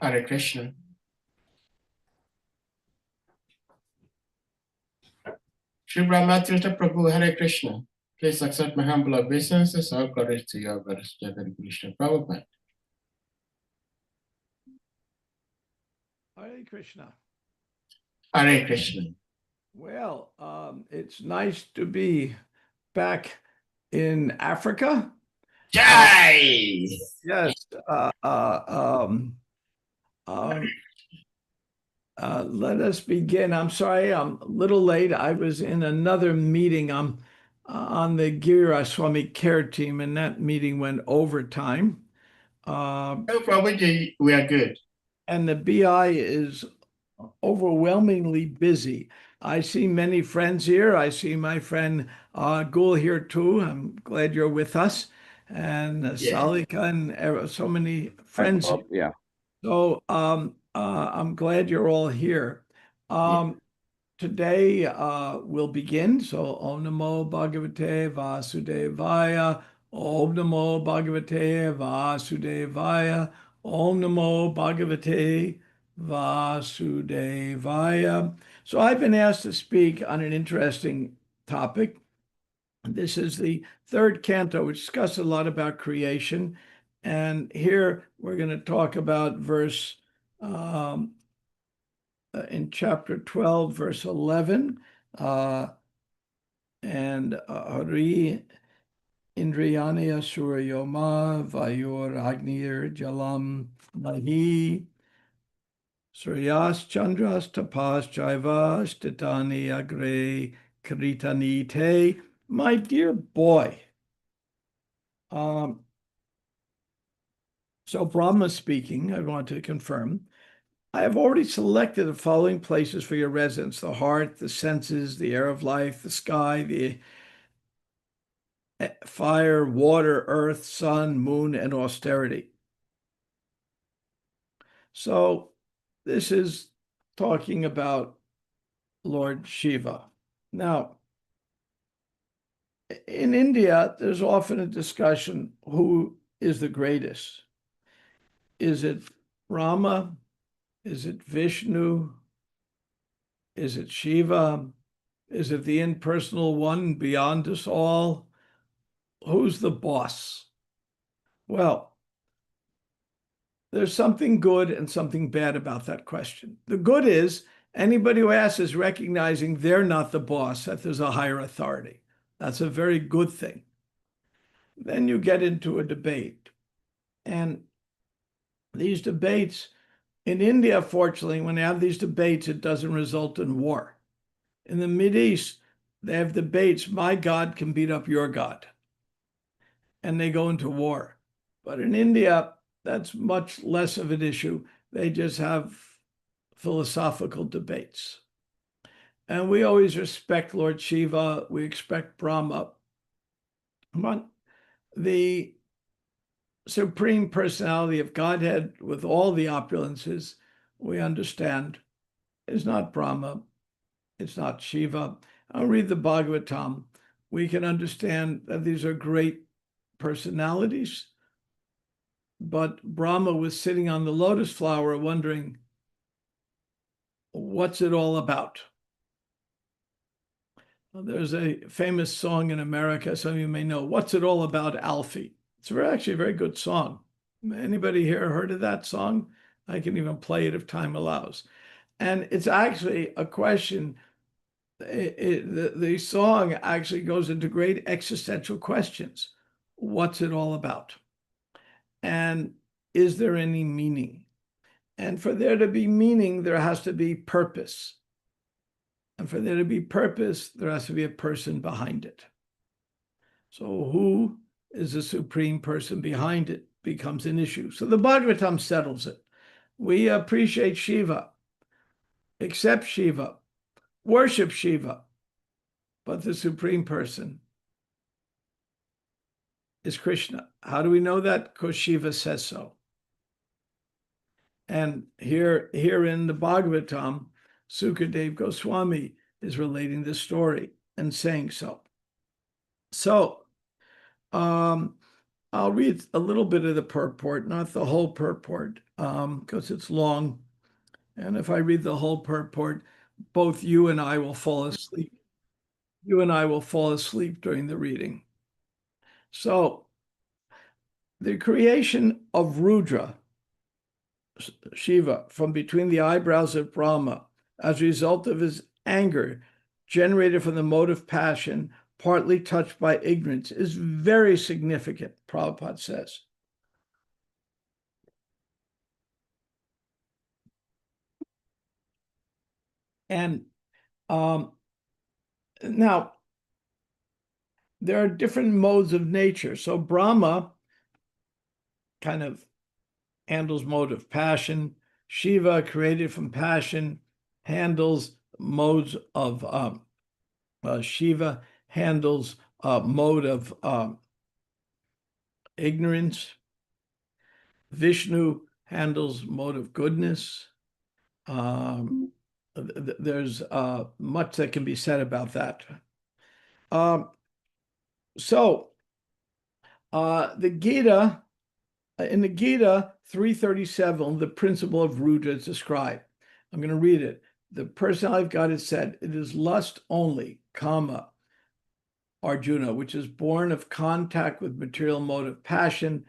Hare Krishna. Shri Brahma Tirtha Prabhu, Hare Krishna. Please accept my humble obeisances. All glories to your Goddess Jagat Krishna Prabhupada. Hare Krishna. Hare Krishna. Well, it's nice to be back in Africa. Jai! Yes. Let us begin. I'm sorry, I'm a little late. I was in another meeting. I'm on the Giriraj Swami care team, and that meeting went overtime. No problem, we are good. And the BI is overwhelmingly busy. I see many friends here. I see my friend Gul here too. I'm glad you're with us. And Salika and so many friends. Yeah. So I'm glad you're all here. Today we'll begin. So Om Namo Bhagavate Vasudevaya. Om Namo Bhagavate Vasudevaya. Om Namo Bhagavate Vasudevaya. So I've been asked to speak on an interesting topic. This is the third canto, which discusses a lot about creation. And here we're going to talk about verse in chapter 12, verse 11, and Hari Indriyani Asura Yoma Vayor Agnir Jalam Nahi Suryas Chandras Tapas Jaiva Shtitani Agre Kritani Te. My dear boy, so Brahma speaking, I want to confirm. I have already selected the following places for your residence: the heart, the senses, the air of life, the sky, the fire, water, earth, sun, moon, and austerity. So this is talking about Lord Shiva. Now, in India, there's often a discussion, who is the greatest? Is it Rama? Is it Vishnu? Is it Shiva? Is it the impersonal one beyond us all? Who's the boss? Well, there's something good and something bad about that question. The good is anybody who asks is recognizing they're not the boss, that there's a higher authority. That's a very good thing. Then you get into a debate. And these debates in India, fortunately, when they have these debates, it doesn't result in war. In the Mideast, they have debates, my God can beat up your God. And they go into war. But in India, that's much less of an issue. They just have philosophical debates. And we always respect Lord Shiva. We expect Brahma. But the Supreme Personality of Godhead with all the opulences, we understand, is not Brahma. It's not Shiva. I'll read the Bhagavatam. We can understand that these are great personalities. But Brahma was sitting on the lotus flower wondering, what's it all about? Well, there's a famous song in America, some of you may know, What's It All About, Alfie? It's actually a very good song. Anybody here heard of that song? I can even play it if time allows. And it's actually a question. The song actually goes into great existential questions. What's it all about? And is there any meaning? And for there to be meaning, there has to be purpose. And for there to be purpose, there has to be a person behind it. So who is the supreme person behind it becomes an issue. So the Bhagavatam settles it. We appreciate Shiva, accept Shiva, worship Shiva, but the supreme person is Krishna. How do we know that? Because Shiva says so. And here in the Bhagavatam, Sukadev Goswami is relating this story and saying so. So I'll read a little bit of the purport, not the whole purport, because it's long. And if I read the whole purport, both you and I will fall asleep. You and I will fall asleep during the reading. So, the creation of Rudra, Shiva, from between the eyebrows of Brahma, as a result of his anger generated from the motive passion, partly touched by ignorance, is very significant, Prabhupada says. And now, there are different modes of nature. So Brahma kind of handles motive passion. Shiva, created from passion, handles modes of Shiva handles mode of ignorance. Vishnu handles mode of goodness. There's much that can be said about that. So the Gita, in the Gita 337, the principle of Rudra is described. I'm going to read it. The personality of God has said, it is lust only, kama, Arjuna, which is born of contact with material motive passion,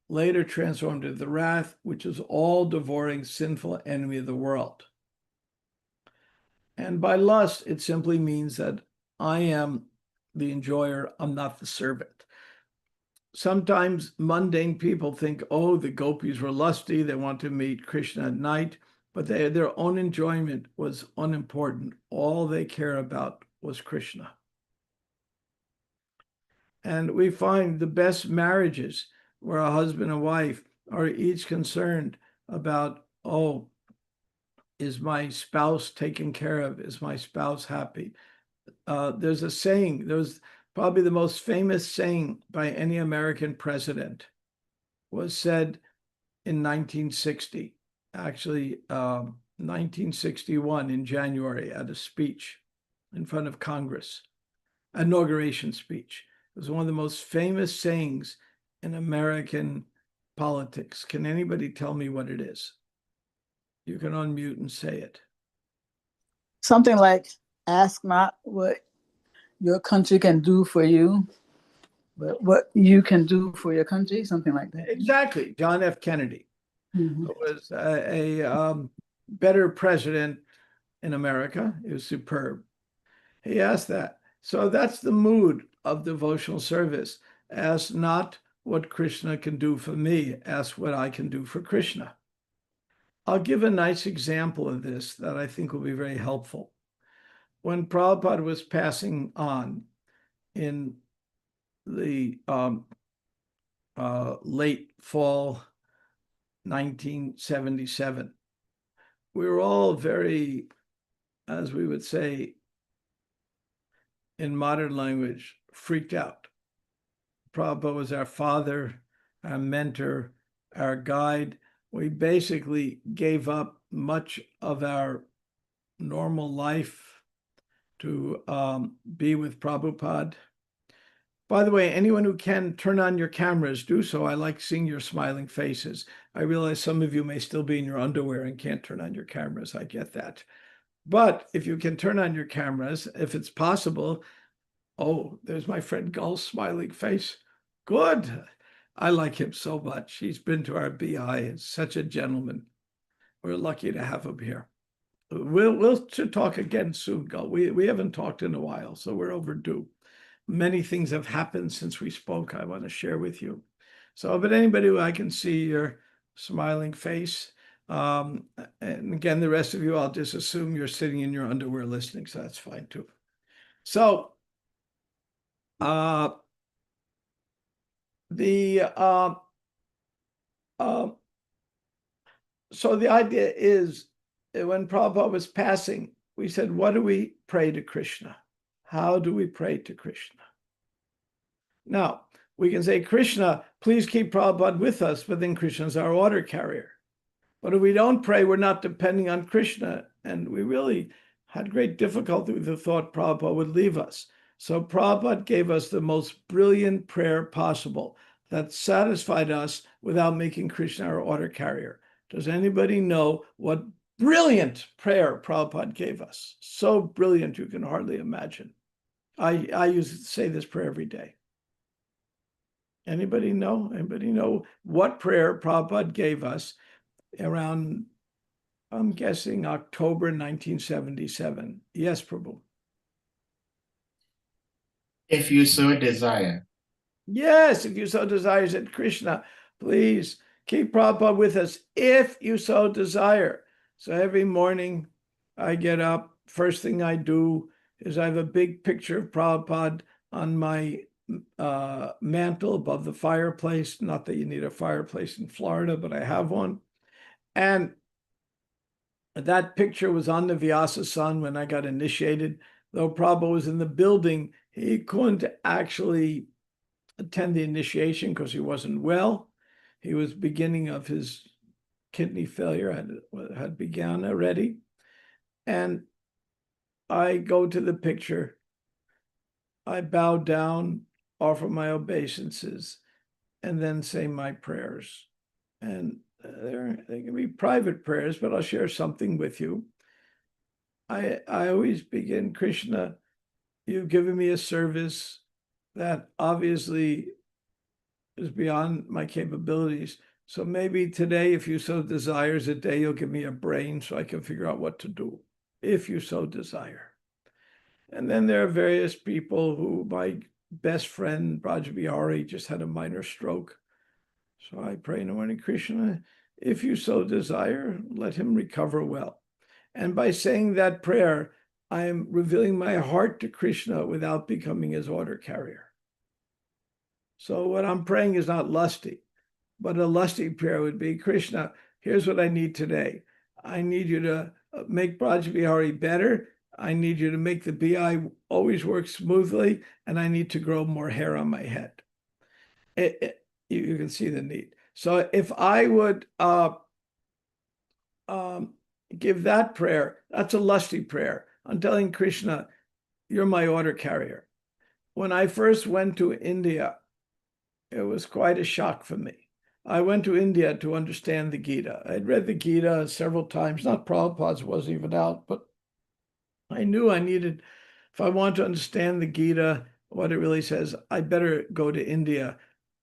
later transformed into the wrath, which is all devouring sinful enemy of the world. And by lust, it simply means that I am the enjoyer, I'm not the servant. Sometimes mundane people think, oh, the gopis were lusty, they want to meet Krishna at night, but their own enjoyment was unimportant. All they care about was Krishna. And we find the best marriages where a husband and wife are each concerned about, oh, is my spouse taken care of? Is my spouse happy? There's a saying, there's probably the most famous saying by any American president was said in 1960, actually 1961 in January at a speech in front of Congress, inauguration speech. It was one of the most famous sayings in American politics. Can anybody tell me what it is? You can unmute and say it. Something like, ask not what your country can do for you, but what you can do for your country, something like that. Exactly. John F. Kennedy was a better president in America. He was superb. He asked that. So that's the mood of devotional service. Ask not what Krishna can do for me, ask what I can do for Krishna. I'll give a nice example of this that I think will be very helpful. When Prabhupada was passing on in the late fall 1977, we were all very, as we would say in modern language, freaked out. Prabhupada was our father, our mentor, our guide. We basically gave up much of our normal life to be with Prabhupada. By the way, anyone who can turn on your cameras, do so. I like seeing your smiling faces. I realize some of you may still be in your underwear and can't turn on your cameras. I get that. But if you can turn on your cameras, if it's possible, oh, there's my friend Gull's smiling face. Good. I like him so much. He's been to our BI. He's such a gentleman. We're lucky to have him here. We'll talk again soon, Gull. We haven't talked in a while, so we're overdue. Many things have happened since we spoke. I want to share with you. So, but anybody who I can see your smiling face. And again, the rest of you, I'll just assume you're sitting in your underwear listening, so that's fine too. So, so the idea is that when Prabhupada was passing, we said, what do we pray to Krishna? How do we pray to Krishna? Now, we can say, Krishna, please keep Prabhupada with us, but then Krishna's our order carrier. But if we don't pray, we're not depending on Krishna. And we really had great difficulty with the thought Prabhupada would leave us. So Prabhupada gave us the most brilliant prayer possible. that satisfied us without making Krishna our order carrier. Does anybody know what brilliant prayer Prabhupada gave us? So brilliant you can hardly imagine. I used to say this prayer every day. Anybody know? Anybody know what prayer Prabhupada gave us around, I'm guessing, October 1977? Yes, Prabhu. If you so desire. Yes, if you so desire, said Krishna, please keep Prabhupada with us if you so desire. So every morning I get up, first thing I do is I have a big picture of Prabhupada on my mantle above the fireplace. Not that you need a fireplace in Florida, but I have one. And that picture was on the Vyasa Sun when I got initiated. Though Prabhupada was in the building, he couldn't actually attend the initiation because he wasn't well. He was beginning of his kidney failure, had begun already. And I go to the picture, I bow down, offer my obeisances, and then say my prayers. And they can be private prayers, but I'll share something with you. I always begin, Krishna, you've given me a service that obviously is beyond my capabilities. So maybe today, if you so desire, is a day you'll give me a brain so I can figure out what to do, if you so desire. And then there are various people who, my best friend, Brajabihari, just had a minor stroke. So I pray in the morning, Krishna, if you so desire, let him recover well. And by saying that prayer, I am revealing my heart to Krishna without becoming his order carrier. So what I'm praying is not lusty, but a lusty prayer would be, Krishna, here's what I need today. I need you to make Brajabihari better. I need you to make the BI always work smoothly, and I need to grow more hair on my head. You can see the need. So if I would give that prayer, that's a lusty prayer. I'm telling Krishna, you're my order carrier. When I first went to India, it was quite a shock for me. I went to India to understand the Gita. I'd read the Gita several times, not Prabhupada's wasn't even out, but I knew I needed, if I want to understand the Gita, what it really says, I better go to India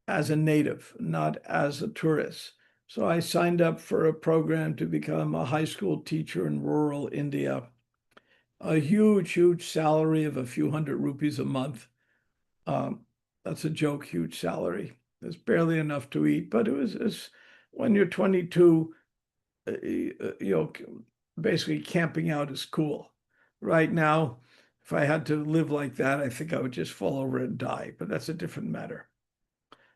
as a native, not as a tourist. So I signed up for a program to become a high school teacher in rural India. A huge, huge salary of a few hundred rupees a month. That's a joke, huge salary. It's barely enough to eat, but it's when you're 22, basically camping out is cool. Right now, if I had to live like that, I think I would just fall over and die, but that's a different matter.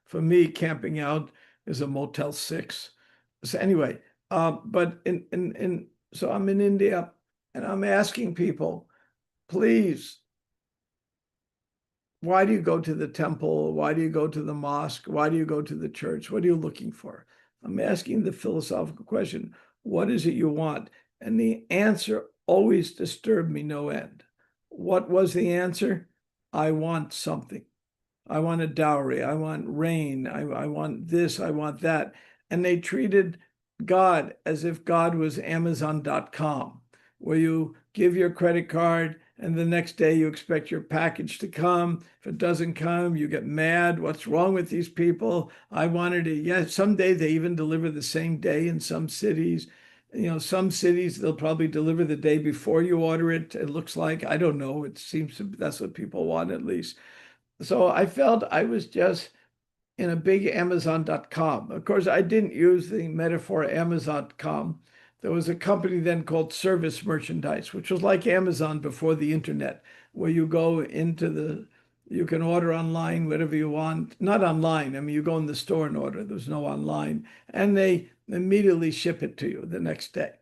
For me, camping out is a Motel 6. So anyway, but so I'm in India and I'm asking people, please, why do you go to the temple? Why do you go to the mosque? Why do you go to the church? What are you looking for? I'm asking the philosophical question, what is it you want? And the answer always disturbed me no end. What was the answer? I want something. I want a dowry. I want rain. I want this. I want that. And they treated God as if God was Amazon.com, where you give your credit card and the next day you expect your package to come. If it doesn't come, you get mad. What's wrong with these people? I wanted it. Yeah, someday they even deliver the same day in some cities. Some cities, they'll probably deliver the day before you order it. It looks like, I don't know. It seems that's what people want at least. So I felt I was just in a big Amazon.com. Of course, I didn't use the metaphor Amazon.com. There was a company then called Service Merchandise, which was like Amazon before the internet, where you go into you can order online whatever you want. Not online. I mean, you go in the store and order. There's no online. And they immediately ship it to you the next day.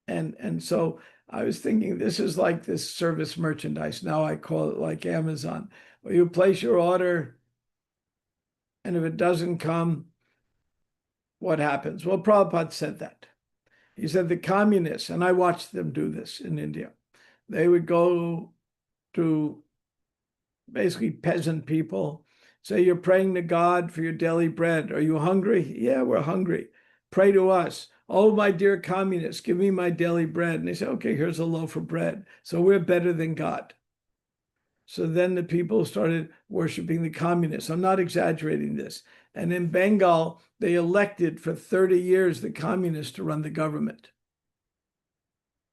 And so I was thinking, this is like this service merchandise. Now I call it like Amazon, where you place your order, and if it doesn't come, what happens? Well, Prabhupada said that. He said the communists, and I watched them do this in India, they would go to basically peasant people Say you're praying to God for your daily bread. Are you hungry? Yeah, we're hungry. Pray to us. Oh, my dear communists, give me my daily bread. And they say, okay, here's a loaf of bread. So we're better than God. So then the people started worshiping the communists. I'm not exaggerating this. And in Bengal, they elected for 30 years the communists to run the government.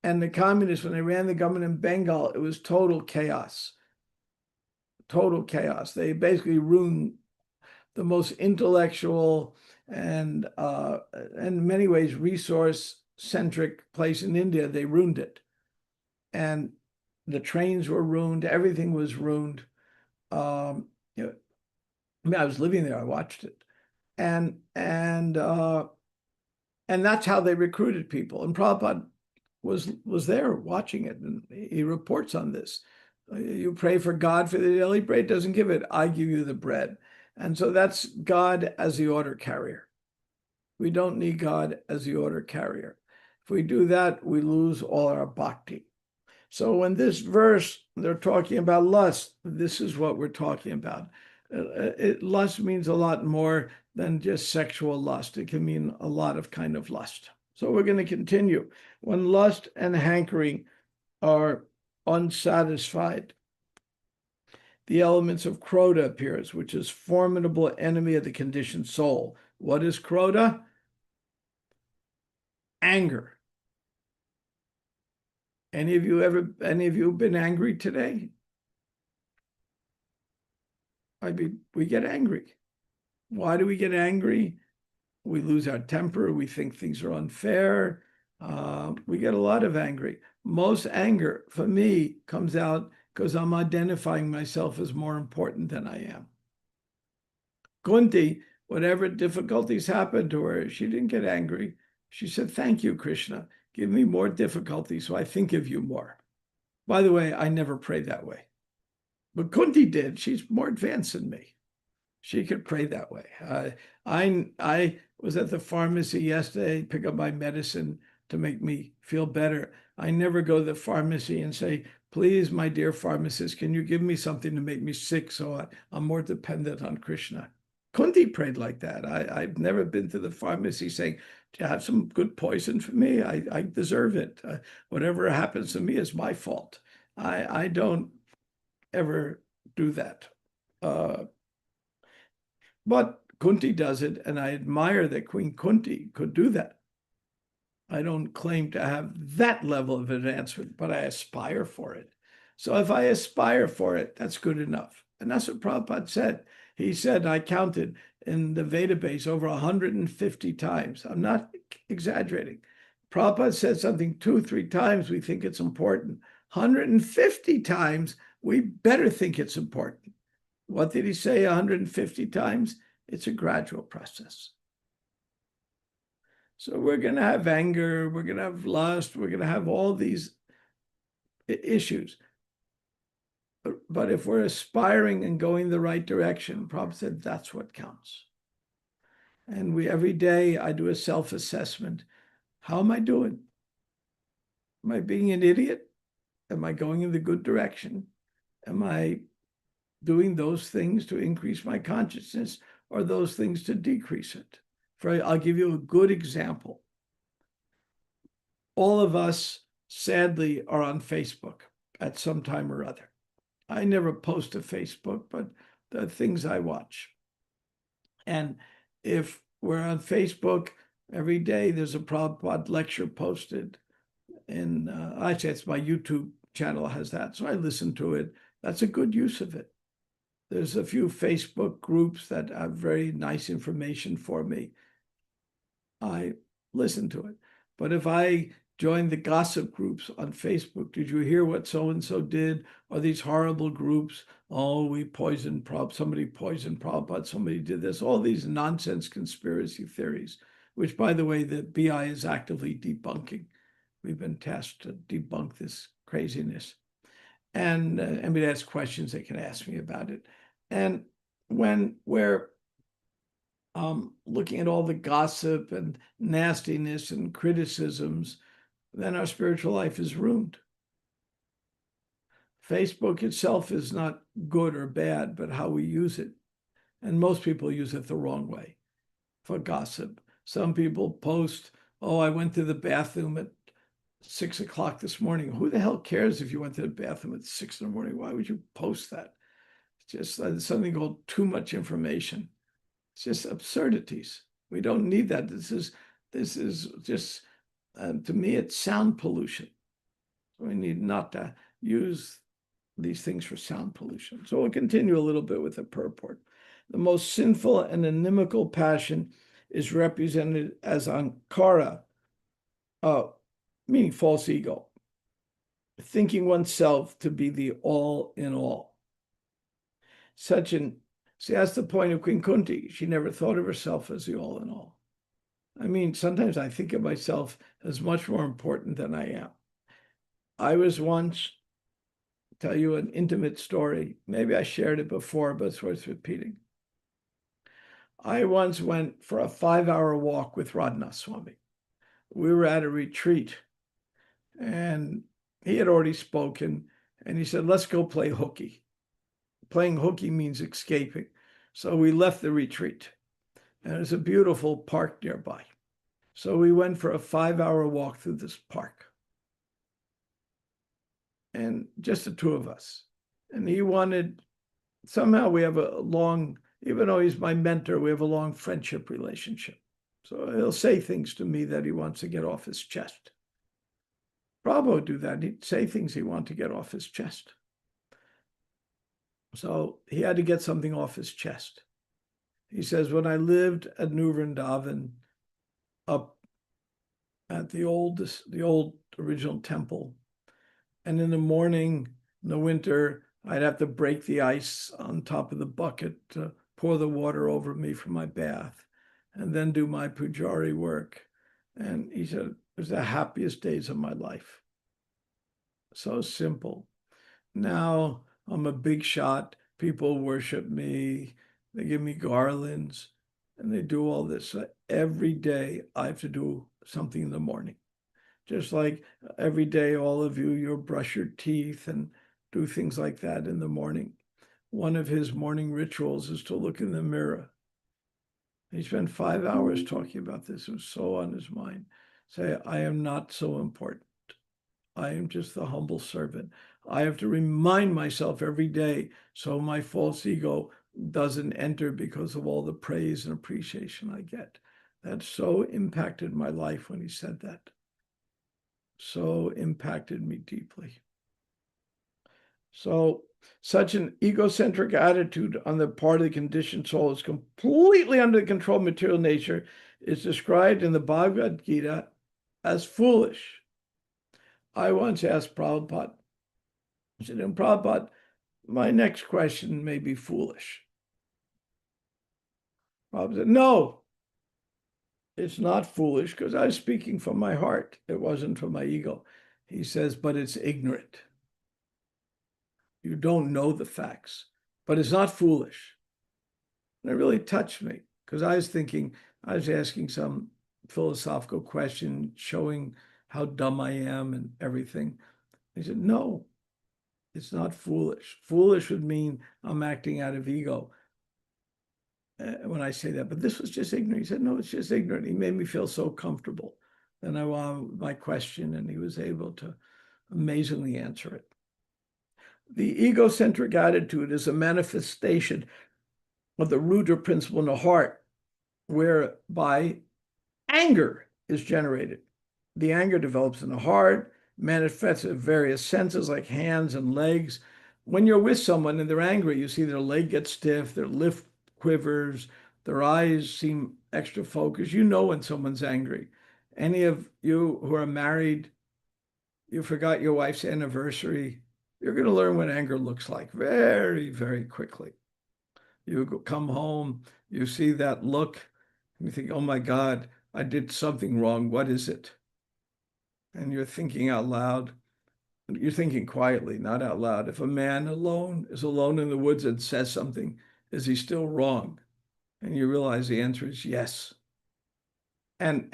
And the communists, when they ran the government in Bengal, it was total chaos. Total chaos. They basically ruined the most intellectual and in many ways resource-centric place in India. They ruined it. And the trains were ruined. Everything was ruined. I mean, I was living there. I watched it. And that's how they recruited people. And Prabhupada was there watching it, and he reports on this. You pray for God for the daily bread, doesn't give it. I give you the bread. And so that's God as the order carrier. We don't need God as the order carrier. If we do that, we lose all our bhakti. So in this verse, they're talking about lust. This is what we're talking about. Lust means a lot more than just sexual lust. It can mean a lot of kind of lust. So we're going to continue. When lust and hankering are unsatisfied, the elements of Krodha appears, which is formidable enemy of the conditioned soul. What is Krodha? Anger. Any of you been angry today? I mean, we get angry. Why do we get angry? We lose our temper. We think things are unfair. We get a lot of angry. Most anger, for me, comes out because I'm identifying myself as more important than I am. Kunti, whatever difficulties happened to her, she didn't get angry. She said, thank you, Krishna. Give me more difficulties so I think of you more. By the way, I never pray that way. But Kunti did. She's more advanced than me. She could pray that way. I was at the pharmacy yesterday, pick up my medicine to make me feel better. I never go to the pharmacy and say, please, my dear pharmacist, can you give me something to make me sick so I'm more dependent on Krishna? Kunti prayed like that. I've never been to the pharmacy saying, do you have some good poison for me? I deserve it. Whatever happens to me is my fault. I don't ever do that. But Kunti does it, and I admire that Queen Kunti could do that. I don't claim to have that level of advancement, but I aspire for it. So if I aspire for it, that's good enough. And that's what Prabhupada said. He said, I counted in the Veda base over 150 times. I'm not exaggerating. Prabhupada said something 2-3 times, we think it's important. 150 times, we better think it's important. What did he say 150 times? It's a gradual process. So we're going to have anger, we're going to have lust, we're going to have all these issues. But if we're aspiring and going the right direction, Prabhupada said that's what counts. And every day I do a self-assessment. How am I doing? Am I being an idiot? Am I going in the good direction? Am I doing those things to increase my consciousness or those things to decrease it? I'll give you a good example. All of us, sadly, are on Facebook at some time or other. I never post to Facebook, but the things I watch. And if we're on Facebook, every day there's a Prabhupada lecture posted. And actually, it's my YouTube channel has that, so I listen to it. That's a good use of it. There's a few Facebook groups that have very nice information for me. I listen to it. But if I join the gossip groups on Facebook, did you hear what so-and-so did? Or these horrible groups, oh, we poisoned Prabhupada, somebody poisoned Prabhupada, somebody did this, all these nonsense conspiracy theories, which, by the way, the BI is actively debunking. We've been tasked to debunk this craziness. And anybody has questions, they can ask me about it. And when we're looking at all the gossip and nastiness and criticisms, then our spiritual life is ruined. Facebook itself is not good or bad, but how we use it. And most people use it the wrong way for gossip. Some people post, oh, I went to the bathroom at 6 o'clock this morning. Who the hell cares if you went to the bathroom at 6 in the morning? Why would you post that? It's just something called too much information. It's just absurdities. We don't need that. This is just, to me, it's sound pollution. We need not to use these things for sound pollution. So we'll continue a little bit with the purport. The most sinful and inimical passion is represented as ankara, meaning false ego, thinking oneself to be the all in all. See, that's the point of Queen Kunti. She never thought of herself as the all in all. I mean, sometimes I think of myself as much more important than I am. I was once, tell you an intimate story. Maybe I shared it before, but it's worth repeating. I once went for a 5-hour walk with Radhanath Swami. We were at a retreat, and he had already spoken, and he said, let's go play hooky. Playing hooky means escaping. So we left the retreat, and there's a beautiful park nearby. So we went for a 5-hour walk through this park. And just the two of us. And he wanted, somehow we have a long, even though he's my mentor, we have a long friendship relationship. So he'll say things to me that he wants to get off his chest. Prabhu would do that. He'd say things he wanted to get off his chest. So he had to get something off his chest. He says, when I lived at New Vrindavan, up at the old original temple, and in the morning, in the winter, I'd have to break the ice on top of the bucket to pour the water over me for my bath, and then do my pujari work. And he said, it was the happiest days of my life. So simple. Now I'm a big shot. People worship me. They give me garlands, and they do all this. So every day I have to do something in the morning. Just like every day, all of you brush your teeth and do things like that in the morning. One of his morning rituals is to look in the mirror. He spent 5 hours talking about this. It was so on his mind. Say, I am not so important. I am just the humble servant. I have to remind myself every day so my false ego doesn't enter because of all the praise and appreciation I get. That so impacted my life when he said that. So impacted me deeply. So such an egocentric attitude on the part of the conditioned soul is completely under the control of material nature, is described in the Bhagavad Gita as foolish. I once asked Prabhupada, I said, Prabhupada, my next question may be foolish. Prabhupada said, no, it's not foolish, because I was speaking from my heart. It wasn't from my ego. He says, but it's ignorant. You don't know the facts, but it's not foolish. And it really touched me, because I was thinking, I was asking some philosophical question, showing how dumb I am and everything. He said, no, it's not foolish. Foolish would mean I'm acting out of ego when I say that, but this was just ignorant. He said, no, it's just ignorant. He made me feel so comfortable. Then I wanted my question, and he was able to amazingly answer it. The egocentric attitude is a manifestation of the Rudra principle in the heart, whereby anger is generated. The anger develops in the heart, manifests in various senses like hands and legs. When you're with someone and they're angry, you see their leg gets stiff, their lip quivers, their eyes seem extra focused. You know when someone's angry. Any of you who are married, you forgot your wife's anniversary, you're going to learn what anger looks like very, very quickly. You come home, you see that look, and you think, oh my God, I did something wrong. What is it? And you're thinking out loud. You're thinking quietly, not out loud. If a man is alone in the woods and says something, is he still wrong? And you realize the answer is yes. And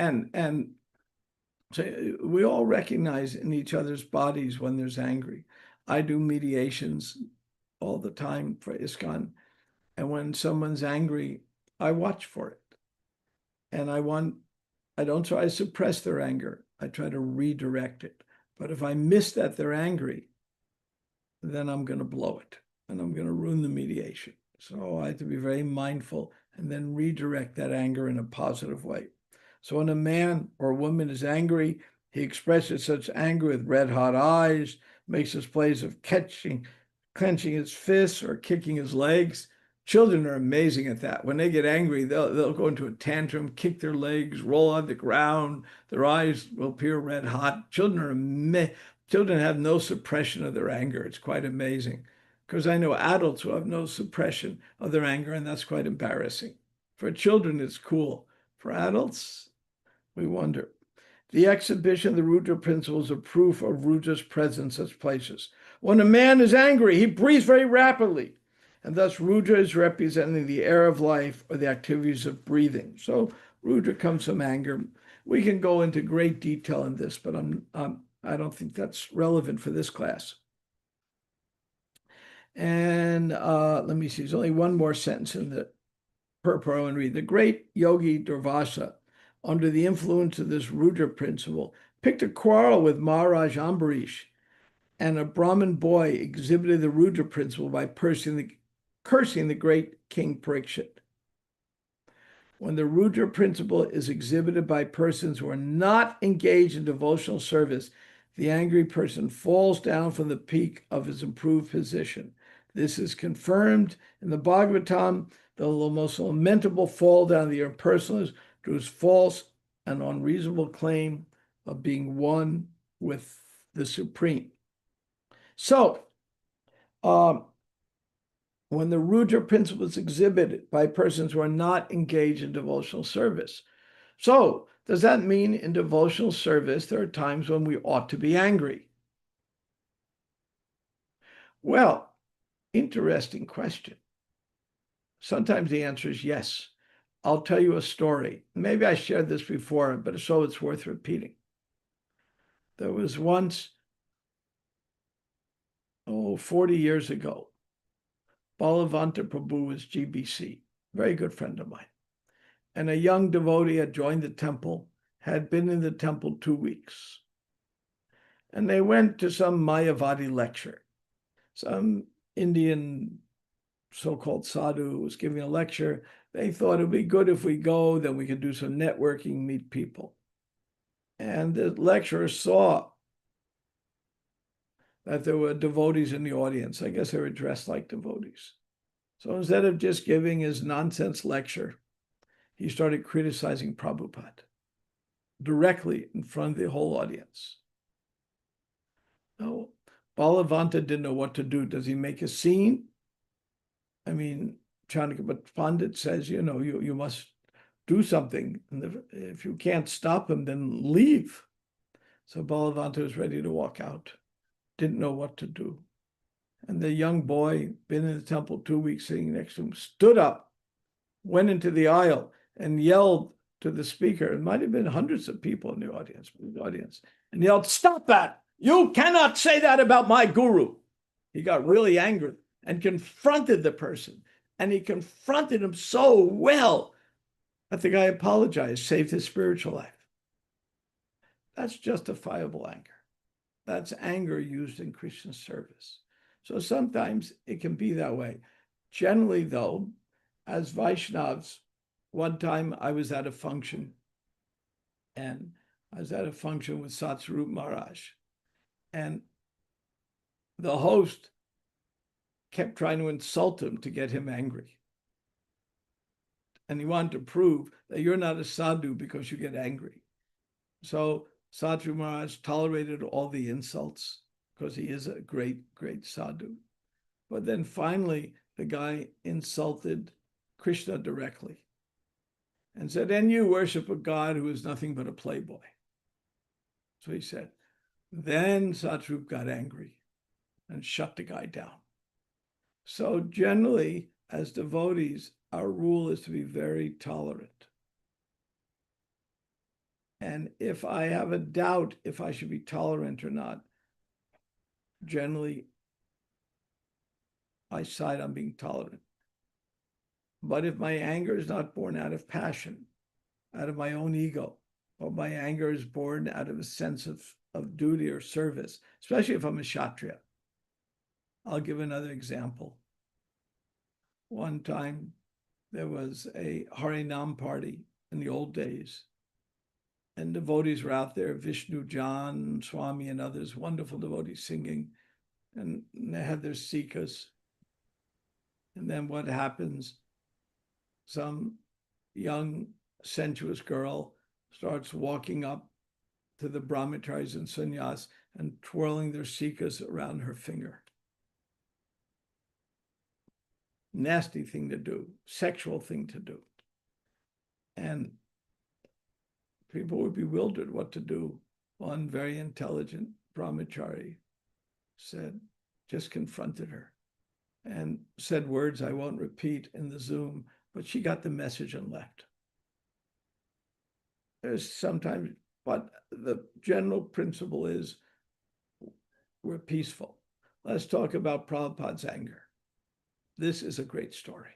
so we all recognize in each other's bodies when there's angry. I do mediations all the time for ISKCON, And when someone's angry, I watch for it. And I don't try to suppress their anger. I try to redirect it. But if I miss that they're angry, then I'm going to blow it and I'm going to ruin the mediation. So I have to be very mindful and then redirect that anger in a positive way. So when a man or a woman is angry, he expresses such anger with red hot eyes, makes displays of clenching his fists or kicking his legs. Children are amazing at that. When they get angry, they'll go into a tantrum, kick their legs, roll on the ground. Their eyes will appear red hot. Children have no suppression of their anger. It's quite amazing, because I know adults who have no suppression of their anger, and that's quite embarrassing. For children, it's cool. For adults, we wonder. The exhibition of the Rudra principles are proof of Rudra's presence in such places. When a man is angry, he breathes very rapidly, and thus Rudra is representing the air of life or the activities of breathing. So Rudra comes from anger. We can go into great detail in this, but I don't think that's relevant for this class. And let me see, there's only one more sentence in the purport and read. The great yogi Durvasa, under the influence of this Rudra principle, picked a quarrel with Maharaj Ambarish, and a Brahmin boy exhibited the Rudra principle by cursing the great King Parikshit. When the Rudra principle is exhibited by persons who are not engaged in devotional service, the angry person falls down from the peak of his improved position. This is confirmed in the Bhagavatam. The most lamentable fall down of the impersonalist to his false and unreasonable claim of being one with the Supreme. So, when the Rudra principle is exhibited by persons who are not engaged in devotional service. So, does that mean in devotional service there are times when we ought to be angry? Well, interesting question. Sometimes the answer is yes. I'll tell you a story. Maybe I shared this before, but so it's worth repeating. There was once, 40 years ago, Balavanta Prabhu was GBC, very good friend of mine. And a young devotee had joined the temple, had been in the temple 2 weeks. And they went to some Mayavadi lecture. Some Indian so-called sadhu was giving a lecture. They thought it'd be good if we go, then we could do some networking, meet people. And the lecturer saw that there were devotees in the audience. I guess they were dressed like devotees. So instead of just giving his nonsense lecture, he started criticizing Prabhupada directly in front of the whole audience. Now, Balavanta didn't know what to do. Does he make a scene? I mean, Chanakya Pandit says, you must do something. And if you can't stop him, then leave. So Balavanta was ready to walk out, didn't know what to do. And the young boy, been in the temple 2 weeks, sitting next to him, stood up, went into the aisle, and yelled to the speaker. It might have been hundreds of people in the audience, and yelled, "Stop that! You cannot say that about my guru." He got really angry and confronted the person. And he confronted him so well that the guy apologized, saved his spiritual life. That's justifiable anger. That's anger used in Christian service. So sometimes it can be that way. Generally, though, as Vaishnavas, one time I was at a function, and I was at a function with Satsarup Maharaj, and the host kept trying to insult him to get him angry. And he wanted to prove that you're not a sadhu because you get angry. So Satsarup Maharaj tolerated all the insults because he is a great, great sadhu. But then finally, the guy insulted Krishna directly and said, "And you worship a god who is nothing but a playboy." So he said, then Satsarup got angry and shut the guy down. So generally, as devotees, our rule is to be very tolerant. And if I have a doubt if I should be tolerant or not, generally, I side on being tolerant. But if my anger is not born out of passion, out of my own ego, or my anger is born out of a sense of duty or service, especially if I'm a Kshatriya. I'll give another example. One time there was a Harinam party in the old days, and devotees were out there, Vishnu, John, Swami, and others, wonderful devotees singing, and they had their sikas. And then what happens? Some young sensuous girl starts walking up to the brahmacharis and sannyas and twirling their sikas around her finger. Nasty thing to do, sexual thing to do. And people were bewildered what to do. One very intelligent brahmachari said, just confronted her and said words I won't repeat in the Zoom, but she got the message and left. There's sometimes, but the general principle is we're peaceful. Let's talk about Prabhupada's anger. This is a great story.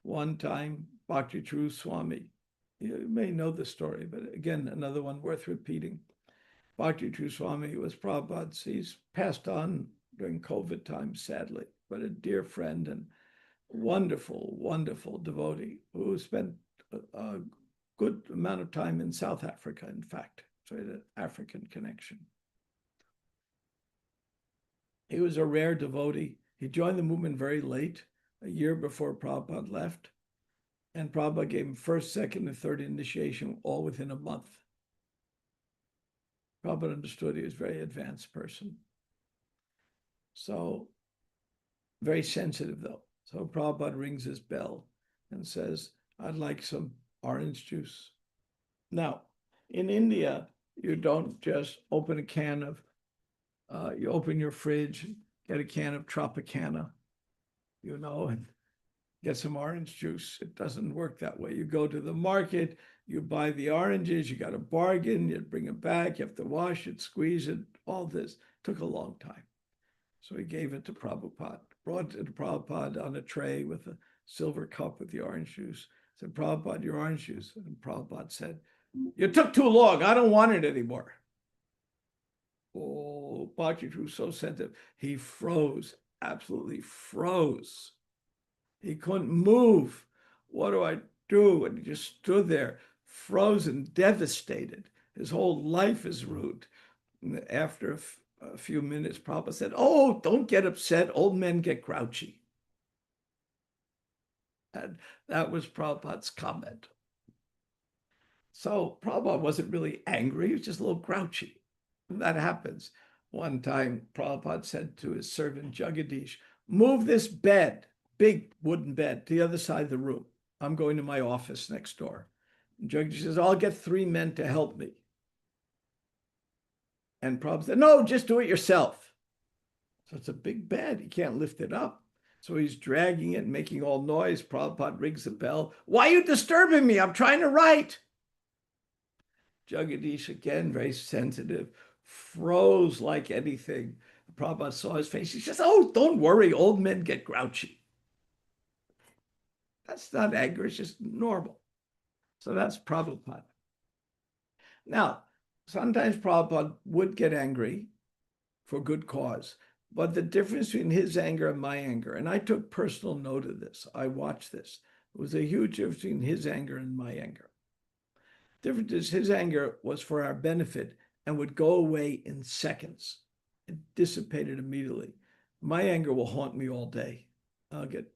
One time, Bhakti True Swami, you may know the story, but again, another one worth repeating. Bhakti True Swami was Prabhupada's, he's passed on during COVID times, sadly, but a dear friend and wonderful, wonderful devotee who spent a good amount of time in South Africa, in fact, so he had an African connection. He was a rare devotee. He joined the movement very late, a year before Prabhupada left, and Prabhupada gave him first, second, and third initiation all within a month. Prabhupada understood he was a very advanced person. So, very sensitive though. So Prabhupada rings his bell and says, I'd like some orange juice. Now, in India, you don't just open a can of, you open your fridge, get a can of Tropicana, you know, and get some orange juice. It doesn't work that way. You go to the market, you buy the oranges, you got a bargain, you bring it back, you have to wash it, squeeze it, all this. Took a long time. So he gave it to Prabhupada, brought it to Prabhupada on a tray with a silver cup with the orange juice. Said, Prabhupada, your orange juice. And Prabhupada said, you took too long. I don't want it anymore. Oh, Bhakti was so sensitive. He froze, absolutely froze. He couldn't move. What do I do? And he just stood there, frozen, devastated. His whole life is ruined. And after a few minutes, Prabhupada said, oh, don't get upset. Old men get grouchy. And that was Prabhupada's comment. So Prabhupada wasn't really angry. He was just a little grouchy. And that happens. One time, Prabhupada said to his servant, Jagadish, move this bed, big wooden bed, to the other side of the room. I'm going to my office next door. And Jagadish says, I'll get 3 men to help me. And Prabhupada said, no, just do it yourself. So it's a big bed. He can't lift it up. So he's dragging it, making all noise. Prabhupada rings the bell. Why are you disturbing me? I'm trying to write. Jagadish, again, very sensitive, froze like anything. Prabhupada saw his face. He says, oh, don't worry. Old men get grouchy. That's not anger. It's just normal. So that's Prabhupada. Now, sometimes Prabhupada would get angry for good cause. But the difference between his anger and my anger, and I took personal note of this, I watched this, it was a huge difference between his anger and my anger. The difference is his anger was for our benefit and would go away in seconds. It dissipated immediately. My anger will haunt me all day. I'll get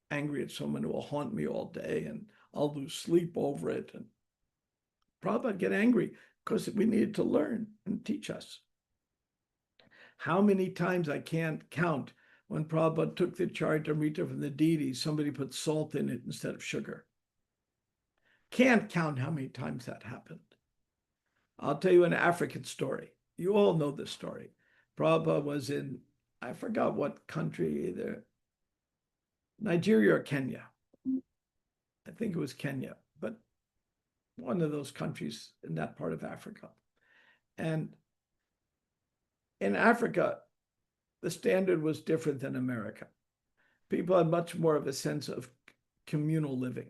angry at someone who will haunt me all day and I'll lose sleep over it. And Prabhupada get angry because we needed to learn and teach us. How many times I can't count when Prabhupada took the Charitamrita from the deities, somebody put salt in it instead of sugar. Can't count how many times that happened. I'll tell you an African story. You all know this story. Prabhupada was in, I forgot what country, either Nigeria or Kenya. I think it was Kenya, but one of those countries in that part of Africa. And in Africa, the standard was different than America. people had much more of a sense of communal living.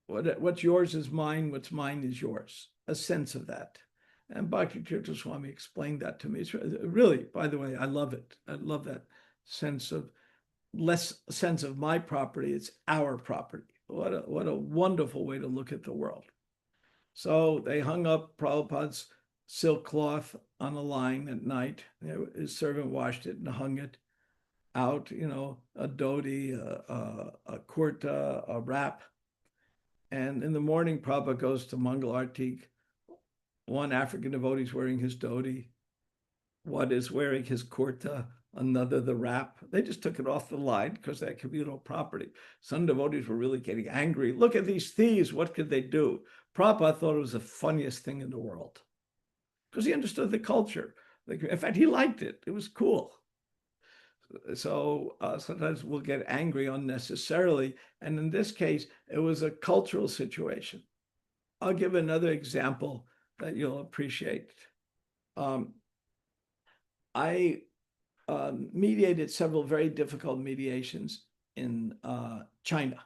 What's yours is mine, what's mine is yours, a sense of that. And Bhakti Tirtha Swami explained that to me. It's really, by the way, I love it. I love that sense of less sense of my property, it's our property. What a wonderful way to look at the world. So they hung up Prabhupada's silk cloth on a line at night. His servant washed it and hung it out, a dhoti, a kurta, a wrap. And in the morning, Prabhupada goes to Mangal Arti. One African devotee is wearing his dhoti. One is wearing his kurta, another the wrap. They just took it off the line because they're communal property. Some devotees were really getting angry. Look at these thieves. What could they do? Prabhupada thought it was the funniest thing in the world because he understood the culture. In fact, he liked it. It was cool. So sometimes we'll get angry unnecessarily. And in this case, it was a cultural situation. I'll give another example that you'll appreciate. I mediated several very difficult mediations in China.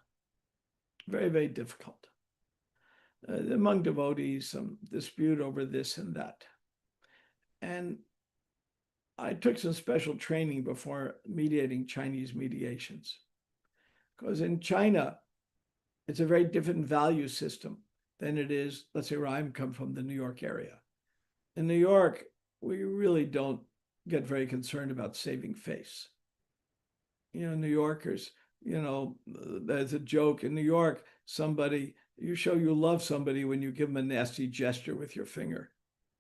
Very, very difficult. Among devotees, some dispute over this and that. And I took some special training before mediating Chinese mediations. Because in China, it's a very different value system than it is, let's say, where I come from, the New York area. In New York, we really don't get very concerned about saving face. New Yorkers, there's a joke in New York, you show you love somebody when you give them a nasty gesture with your finger.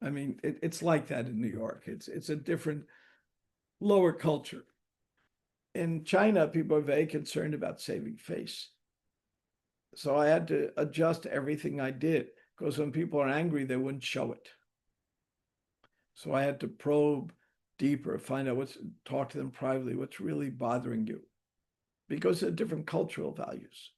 I mean, it's like that in New York. It's a different, lower culture. In China, people are very concerned about saving face. So I had to adjust everything I did because when people are angry, they wouldn't show it. So I had to probe deeper, find out talk to them privately, what's really bothering you, because of different cultural values.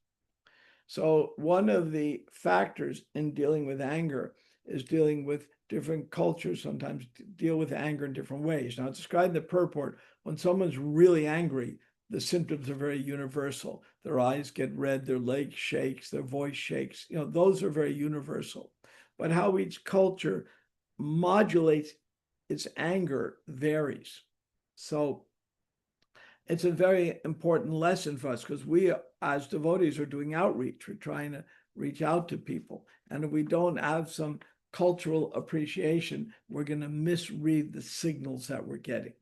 So one of the factors in dealing with anger is dealing with different cultures sometimes deal with anger in different ways. Now, it's described in the purport, when someone's really angry, the symptoms are very universal. Their eyes get red, their leg shakes, their voice shakes. Those are very universal. But how each culture modulates its anger varies. So it's a very important lesson for us because we, as devotees, are doing outreach. We're trying to reach out to people. And if we don't have some cultural appreciation, we're going to misread the signals that we're getting.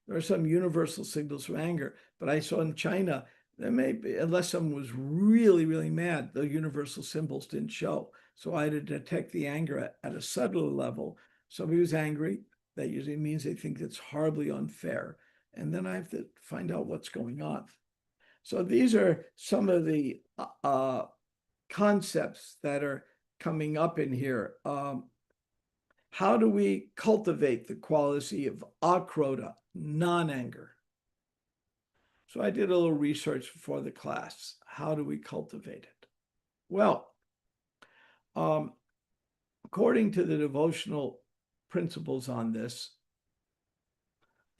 There are some universal signals for anger, but I saw in China, there may be, unless someone was really, really mad, the universal symbols didn't show. So I had to detect the anger at a subtler level. Somebody was angry, that usually means they think it's horribly unfair. And then I have to find out what's going on. So these are some of the concepts that are coming up in here. How do we cultivate the quality of akrodha, non-anger? So I did a little research before the class. How do we cultivate it? Well, according to the devotional principles on this,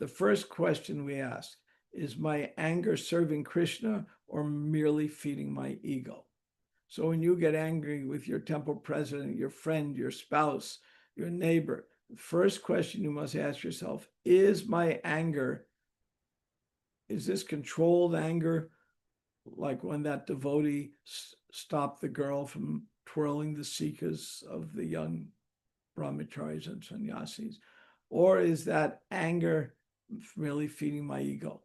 the first question we ask is, my anger serving Krishna or merely feeding my ego? So when you get angry with your temple president, your friend, your spouse, your neighbor, the first question you must ask yourself, is my anger, is this controlled anger? Like when that devotee stopped the girl from twirling the sikas of the young brahmacharis and sannyasis? Or is that anger really feeding my ego?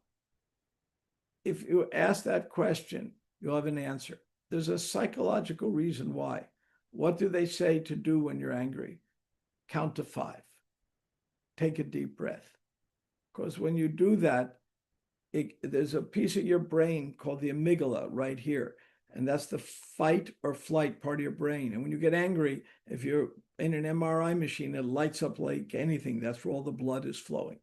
If you ask that question, you'll have an answer. There's a psychological reason why. What do they say to do when you're angry? Count to 5. Take a deep breath. Because when you do that, there's a piece of your brain called the amygdala right here. And that's the fight or flight part of your brain. And when you get angry, if you're in an MRI machine, it lights up like anything. That's where all the blood is flowing.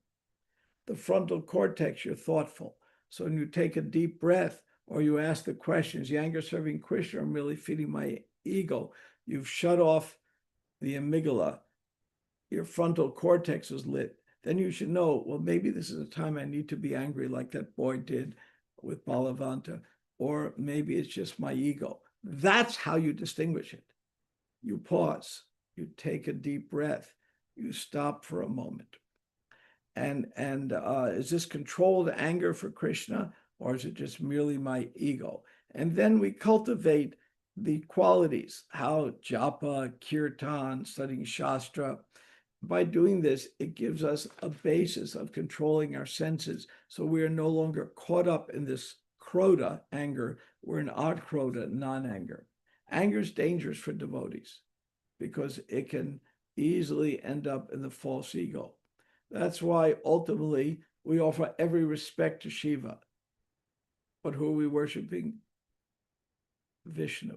The frontal cortex, you're thoughtful. So when you take a deep breath or you ask the question, is the anger serving Krishna or really feeding my ego? You've shut off the amygdala. Your frontal cortex is lit. Then you should know, well, maybe this is a time I need to be angry like that boy did with Balavanta, or maybe it's just my ego. That's how you distinguish it. You pause, you take a deep breath, you stop for a moment. And is this controlled anger for Krishna, or is it just merely my ego? And then we cultivate the qualities, how japa, kirtan, studying Shastra. By doing this, it gives us a basis of controlling our senses. So we are no longer caught up in this krodha, anger. We're in akrodha, non-anger. Anger is dangerous for devotees because it can easily end up in the false ego. That's why ultimately we offer every respect to Shiva. But who are we worshiping? Vishnu.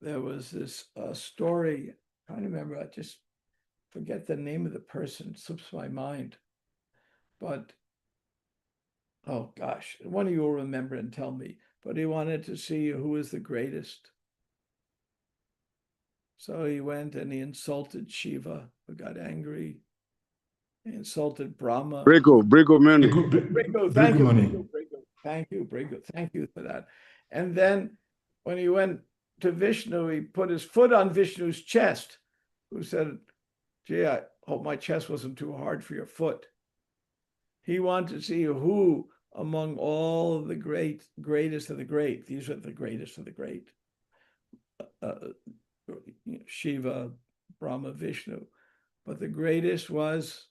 There was this story, I don't remember, I just forget the name of the person, it slips my mind. But, oh gosh, one of you will remember and tell me, but he wanted to see who was the greatest. So he went and he insulted Shiva, who got angry. He insulted Brahma. Brigo money. Brigo, thank you, Brigo. Thank you, Brigo. Thank you for that. And then when he went to Vishnu, he put his foot on Vishnu's chest, who said, gee, I hope my chest wasn't too hard for your foot. He wanted to see who among all of the greatest of the great, these are the greatest of the great, Shiva, Brahma, Vishnu, but the greatest was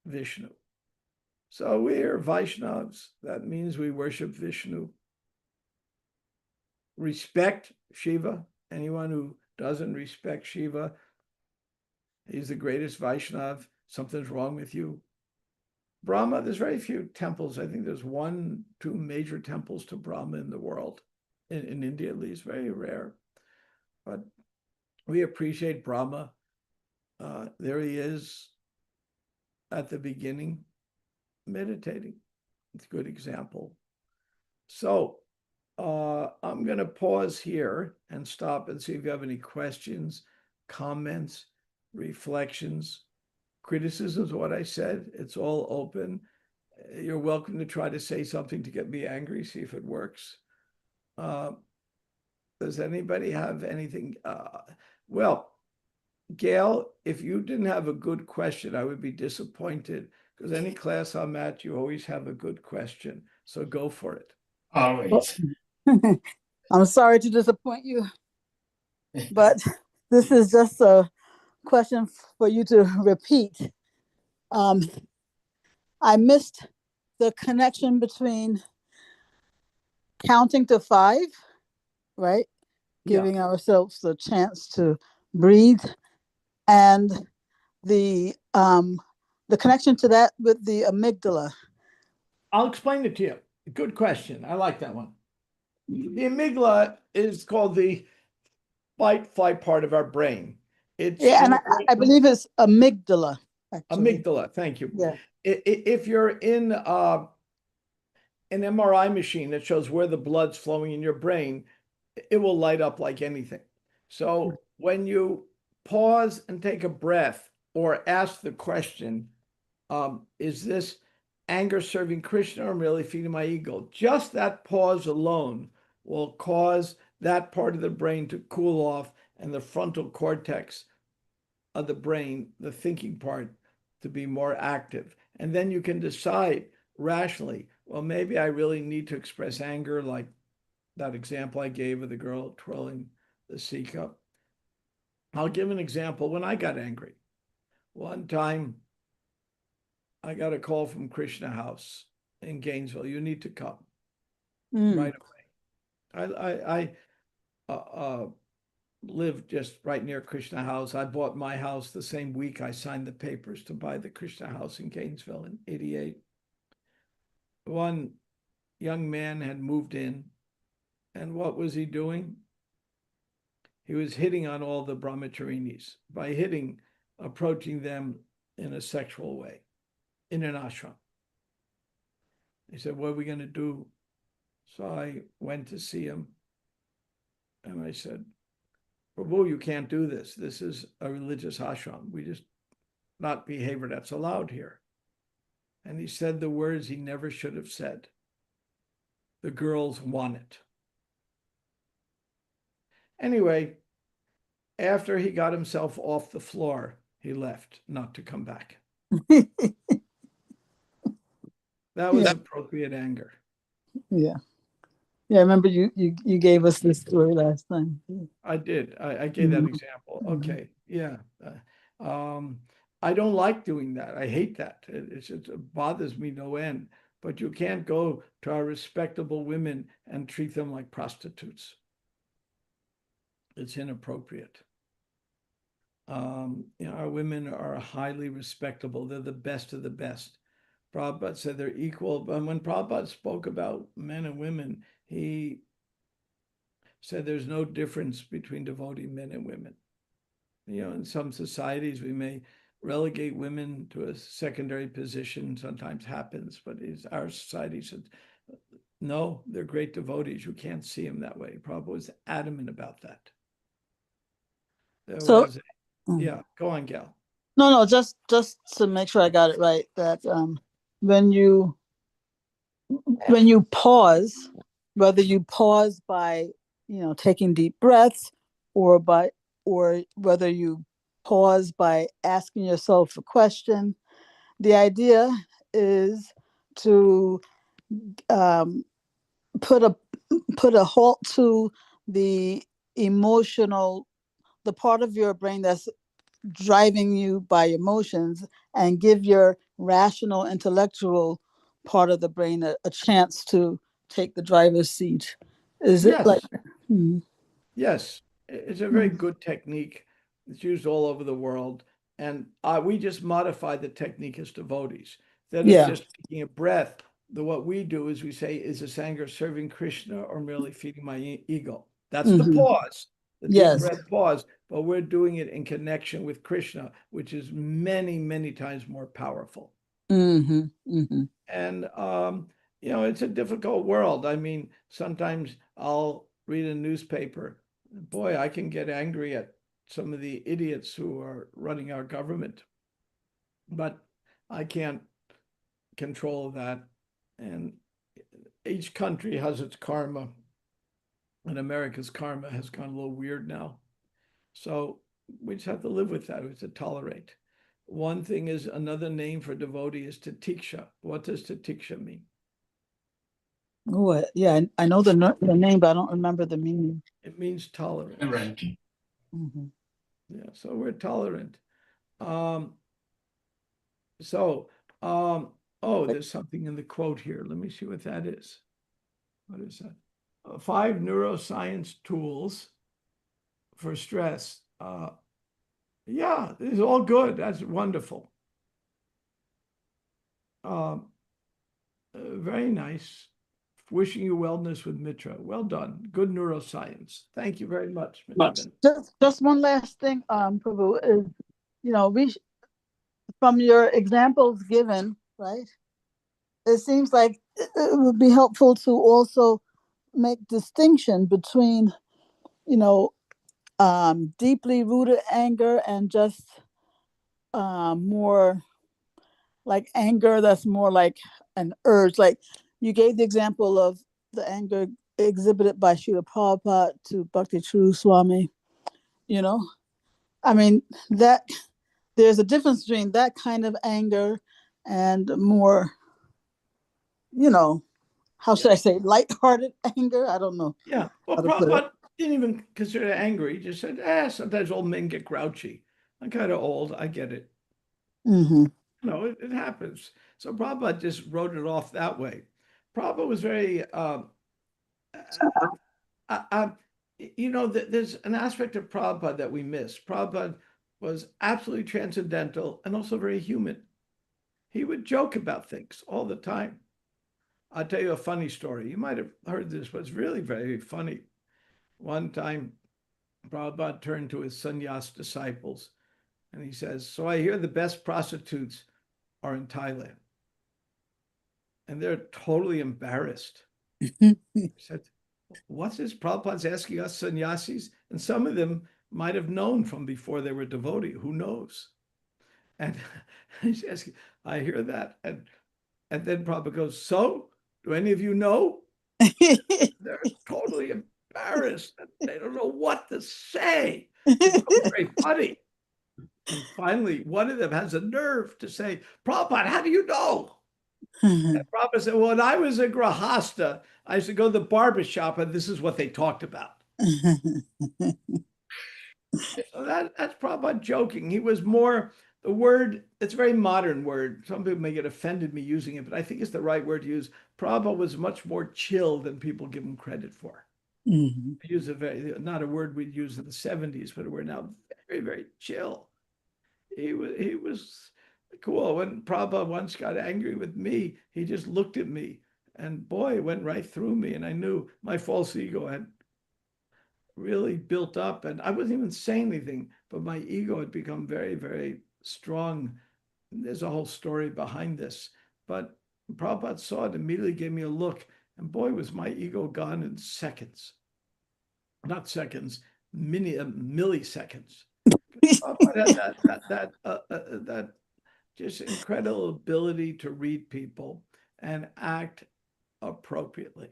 Vishnu. So we're Vaishnavas. That means we worship Vishnu. Respect Shiva. Anyone who doesn't respect Shiva, he's the greatest Vaishnav. Something's wrong with you. Brahma, there's very few temples. I think there's 1, 2 major temples to Brahma in the world. In India, at least, very rare. But we appreciate Brahma. There he is at the beginning, meditating. It's a good example. So I'm going to pause here and stop and see if you have any questions, comments, reflections, criticisms of what I said. It's all open. You're welcome to try to say something to get me angry, see if it works. Does anybody have anything? Well, Gail, if you didn't have a good question, I would be disappointed, because any class I'm at, you always have a good question. So go for it. Always. I'm sorry to disappoint you, but this is just a question for you to repeat. I missed the connection between counting to 5, right? Giving ourselves the chance to breathe, and the connection to that with the amygdala. I'll explain it to you. Good question. I like that one. The amygdala is called the fight-flight part of our brain. It's and I believe it's amygdala. Actually. Amygdala. Thank you. Yeah. If you're in an MRI machine that shows where the blood's flowing in your brain, it will light up like anything. So when you pause and take a breath or ask the question, is this anger serving Krishna or merely feeding my ego? Just that pause alone will cause that part of the brain to cool off and the frontal cortex of the brain, the thinking part, to be more active. And then you can decide rationally, well, maybe I really need to express anger, like that example I gave of the girl twirling the sea cup. I'll give an example when I got angry. One time, I got a call from Krishna House in Gainesville. You need to come right away. I lived just right near Krishna House. I bought my house the same week I signed the papers to buy the Krishna House in Gainesville in '88. One young man had moved in, and what was he doing? He was hitting on all the brahmacharinis. By hitting, approaching them in a sexual way, in an ashram. He said, what are we going to do? So I went to see him, and I said, Prabhu, you can't do this. This is a religious ashram. We just not behavior that's allowed here. and he said the words he never should have said. The girls want it. Anyway, after he got himself off the floor, he left, not to come back. That was Yeah. appropriate anger. Yeah. Yeah, I remember you gave us this story last time. I did. I gave that Mhm. example. Mhm. Okay. Yeah. I don't like doing that. I hate that. It bothers me no end. But you can't go to our respectable women and treat them like prostitutes. It's inappropriate. Our women are highly respectable. They're the best of the best. Prabhupada said they're equal. But when Prabhupada spoke about men and women, he said there's no difference between devotee men and women. In some societies, we may relegate women to a secondary position, sometimes happens, but our society said, no, they're great devotees. You can't see them that way. Prabhupada was adamant about that. So, yeah, go on, Gal. No, just to make sure I got it right, that when you pause, whether you pause by taking deep breaths, or whether you pause by asking yourself a question, the idea is to put a halt to the part of your brain that's driving you by emotions, and give your rational intellectual part of the brain a chance to take the driver's seat. Is it like Yes, it's a very good technique. It's used all over the world. And we just modify the technique as devotees. Instead of just taking a breath, what we do is we say, is this anger serving Krishna or merely feeding my ego? That's the pause, the deep breath pause. But we're doing it in connection with Krishna, which is many, many times more powerful. And, it's a difficult world. I mean, sometimes I'll read a newspaper. Boy, I can get angry at some of the idiots who are running our government, but I can't control that. And each country has its karma, and America's karma has gone a little weird now. So we just have to live with that. We have to tolerate. One thing is, another name for devotee is tatiksha. What does tatiksha mean? Oh, yeah, I know the name, but I don't remember the meaning. It means tolerance. Right. Yeah, so we're tolerant. There's something in the quote here. Let me see what that is. What is that? 5 neuroscience tools for stress. Yeah, this is all good. That's wonderful. Very nice. Wishing you wellness with Mitra. Well done. Good neuroscience. Thank you very much, Mr. Just one last thing, Prabhu, is, we, from your examples given, right, it seems like it would be helpful to also make distinction between, deeply rooted anger and just more like anger that's more like an urge. Like you gave the example of the anger exhibited by Srila Prabhupada to Bhakti True Swami. I mean, that there's a difference between that kind of anger and more, how should I say, lighthearted anger? I don't know. Yeah. Well, Prabhupada didn't even consider it angry. He just said, sometimes old men get grouchy. I'm kind of old. I get it. It happens. So Prabhupada just wrote it off that way. Prabhupada was very, there's an aspect of Prabhupada that we miss. Prabhupada was absolutely transcendental and also very human. He would joke about things all the time. I'll tell you a funny story. You might have heard this, but it's really very funny. One time, Prabhupada turned to his sannyas disciples and he says, so I hear the best prostitutes are in Thailand. And they're totally embarrassed. He said, what's this? Prabhupada's asking us sannyasis? And some of them might have known from before they were devotee. Who knows? And he's asking, I hear that. And And then Prabhupada goes, so, do any of you know? They're totally embarrassed. They don't know what to say. It's so very funny. And finally, one of them has the nerve to say, Prabhupada, how do you know? And Prabhupada said, well, when I was a Grahasta, I used to go to the barber shop and this is what they talked about. So that's Prabhupada joking. He was more, the word, it's a very modern word. Some people may get offended me using it, but I think it's the right word to use. Prabhupada was much more chill than people give him credit for. Mhm. I use a very, not a word we'd use in the 70s, but we're now very, very chill. He was cool. When Prabhupada once got angry with me, he just looked at me and boy, it went right through me. And I knew my false ego had really built up and I wasn't even saying anything, but my ego had become very, very strong. There's a whole story behind this, but Prabhupada saw it, immediately gave me a look, and boy, was my ego gone in seconds. Not seconds, milliseconds. Prabhupada had that just incredible ability to read people and act appropriately.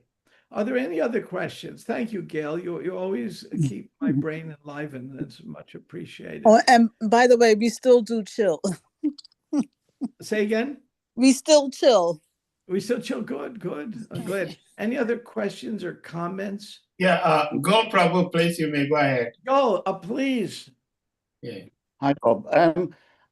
Are there any other questions? Thank you, Gail. You always keep my brain enlivened. That's much appreciated. Oh, and by the way, we still do chill. Say again? We still chill. We still chill. Good, good. Go ahead. Any other questions or comments? Yeah, go Prabhu, please, you may go ahead. Go, please. Yeah. Hi, Bob.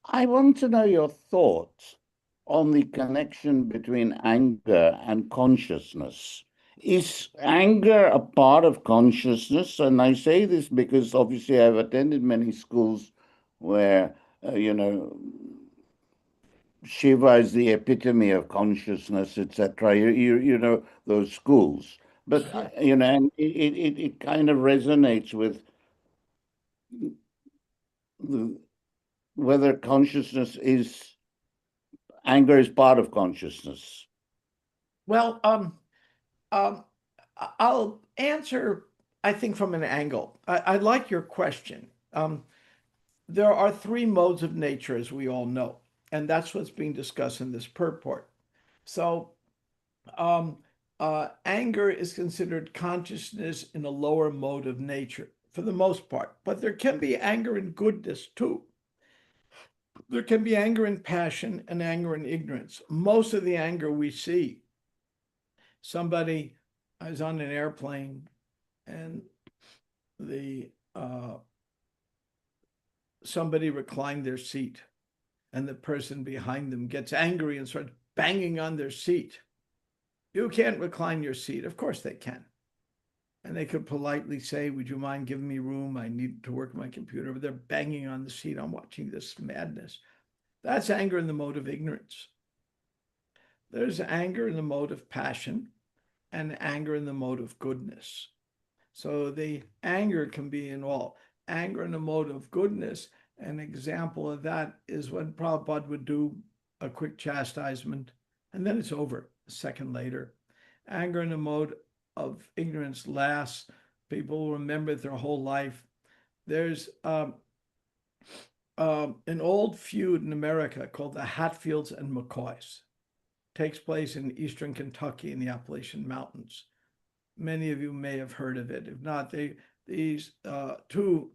I want to know your thoughts on the connection between anger and consciousness. Is anger a part of consciousness? And I say this because obviously I've attended many schools where, Shiva is the epitome of consciousness, etc. You know those schools, but and it kind of resonates with whether consciousness is anger is part of consciousness. Well, I'll answer, I think, from an angle. I like your question. There are three modes of nature, as we all know, and that's what's being discussed in this purport. So, anger is considered consciousness in a lower mode of nature for the most part, but there can be anger and goodness too. There can be anger and passion and anger and ignorance. Most of the anger we see, somebody is on an airplane and somebody reclined their seat and the person behind them gets angry and starts banging on their seat. You can't recline your seat. Of course they can. And they could politely say, would you mind giving me room? I need to work my computer. But they're banging on the seat. I'm watching this madness. That's anger in the mode of ignorance. There's anger in the mode of passion and anger in the mode of goodness. So the anger can be in all. Anger in the mode of goodness, an example of that is when Prabhupada would do a quick chastisement and then it's over a second later. Anger in the mode of ignorance lasts. People will remember it their whole life. There's an old feud in America called the Hatfields and McCoys. Takes place in eastern Kentucky in the Appalachian Mountains. Many of you may have heard of it. If not, these two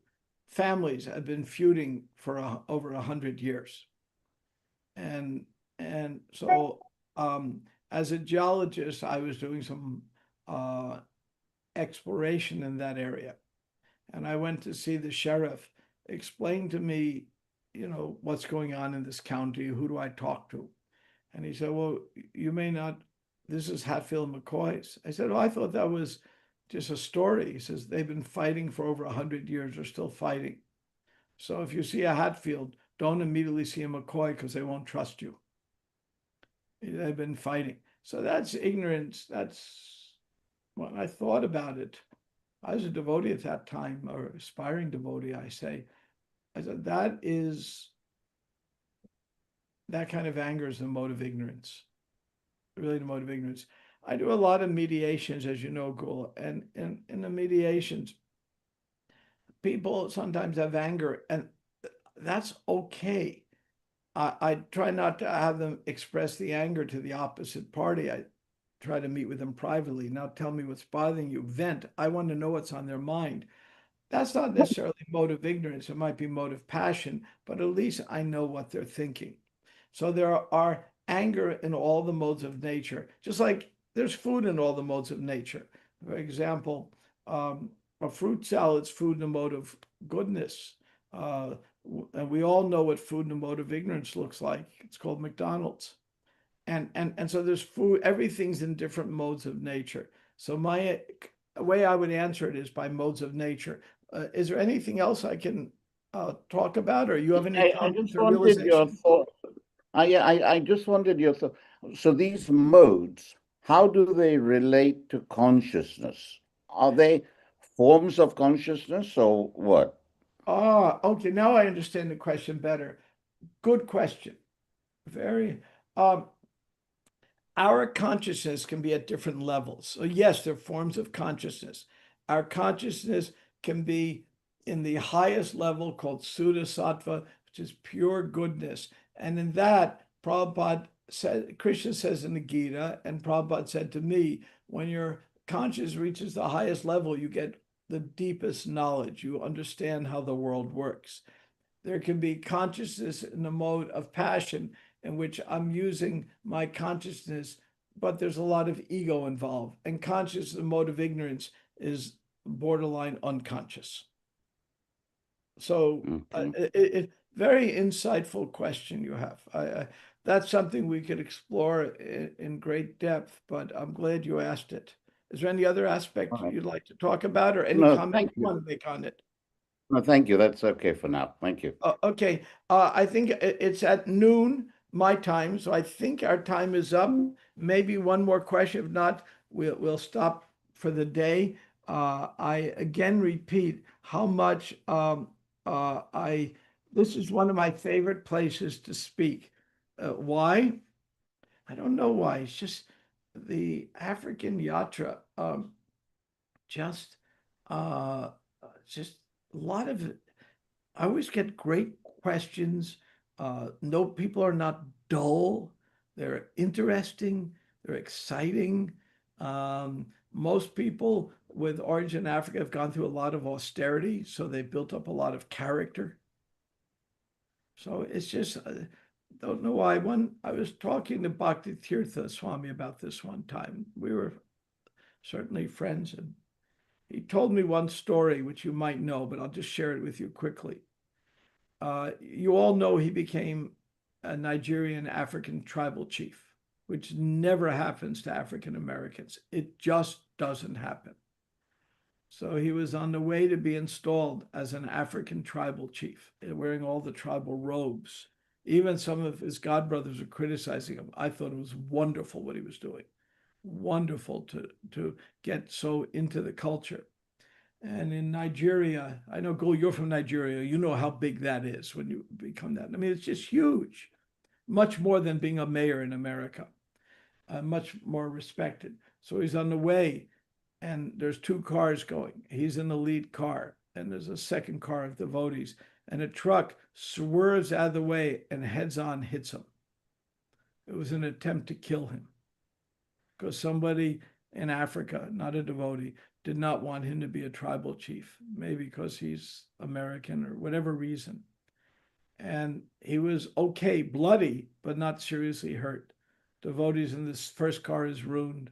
families had been feuding for over 100 years. And so as a geologist, I was doing some exploration in that area. And I went to see the sheriff, explain to me, what's going on in this county, who do I talk to? And he said, well, you may not, this is Hatfield and McCoy's. I said, oh, I thought that was just a story. He says, they've been fighting for over 100 years, they're still fighting. So if you see a Hatfield, don't immediately see a McCoy because they won't trust you. They've been fighting. So that's ignorance. That's when I thought about it. I was a devotee at that time, or aspiring devotee, I say. I said, that kind of anger is the mode of ignorance. Really the mode of ignorance. I do a lot of mediations, as you know, Gul, and in the mediations, people sometimes have anger, and that's okay. I try not to have them express the anger to the opposite party. I try to meet with them privately. Now tell me what's bothering you. Vent. I want to know what's on their mind. That's not necessarily mode of ignorance. It might be mode of passion, but at least I know what they're thinking. So there are anger in all the modes of nature, just like there's food in all the modes of nature. For example, a fruit salad's food in the mode of goodness. And we all know what food in the mode of ignorance looks like. It's called McDonald's. And so there's food, everything's in different modes of nature. So my way I would answer it is by modes of nature. Is there anything else I can talk about, or you have any I comments just or wanted your realization? thought. I just wanted your thought. So these modes, how do they relate to consciousness? Are they forms of consciousness or what? Ah, okay. Now I understand the question better. Good question. Very. Our consciousness can be at different levels. So yes, there are forms of consciousness. Our consciousness can be in the highest level called Suddha Sattva, which is pure goodness. And in that, Prabhupada said, Krishna says in the Gita, and Prabhupada said to me, when your conscious reaches the highest level, you get the deepest knowledge. You understand how the world works. There can be consciousness in the mode of passion, in which I'm using my consciousness, but there's a lot of ego involved. And conscious, the mode of ignorance, is borderline unconscious. So, very insightful question you have. That's something we could explore in great depth, but I'm glad you asked it. Is there any other aspect you'd like to talk about, or any No, comment thank you you. want to make on it? No, thank you. That's okay for now. Thank you. Okay, I think it's at noon my time, so I think our time is up. Maybe one more question. If not, we'll stop for the day. I again repeat how much this is one of my favorite places to speak. Why? I don't know why. It's just the African Yatra. Just just a lot of I always get great questions. No, people are not dull. They're interesting. They're exciting. Most people with origin in Africa have gone through a lot of austerity, so they built up a lot of character. So it's just, don't know why. I was talking to Bhakti Tirtha Swami about this one time. We were certainly friends, and he told me one story, which you might know, but I'll just share it with you quickly. You all know he became a Nigerian African tribal chief, which never happens to African Americans. It just doesn't happen. So he was on the way to be installed as an African tribal chief, wearing all the tribal robes. Even some of his godbrothers were criticizing him. I thought it was wonderful what he was doing. Wonderful to get so into the culture. And in Nigeria, I know, Gul, you're from Nigeria. You know how big that is when you become that. I mean, it's just huge, much more than being a mayor in America, much more respected. So he's on the way, and there's two cars going. He's in the lead car, and there's a second car of devotees, and a truck swerves out of the way and heads on hits him. It was an attempt to kill him because somebody in Africa, not a devotee, did not want him to be a tribal chief, maybe because he's American or whatever reason. And he was okay, bloody, but not seriously hurt. Devotees in this first car is ruined.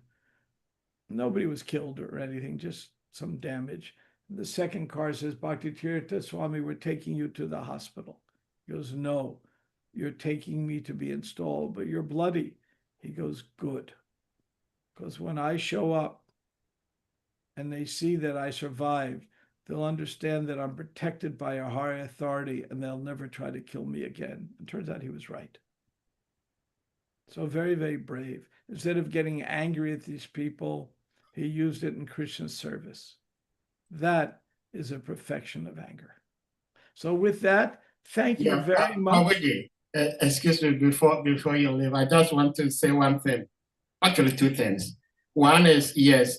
Nobody was killed or anything, just some damage. The second car says, Bhakti Tirtha Swami, we're taking you to the hospital. He goes, no, you're taking me to be installed, but you're bloody. He goes, good. Because when I show up, and they see that I survived, they'll understand that I'm protected by a higher authority, and they'll never try to kill me again. It turns out he was right. So very, very brave. Instead of getting angry at these people, he used it in Krishna's service. That is a perfection of anger. So with that, thank you very much. Prabhuji, excuse me, before you leave, I just want to say one thing. Actually, two things. One is, yes,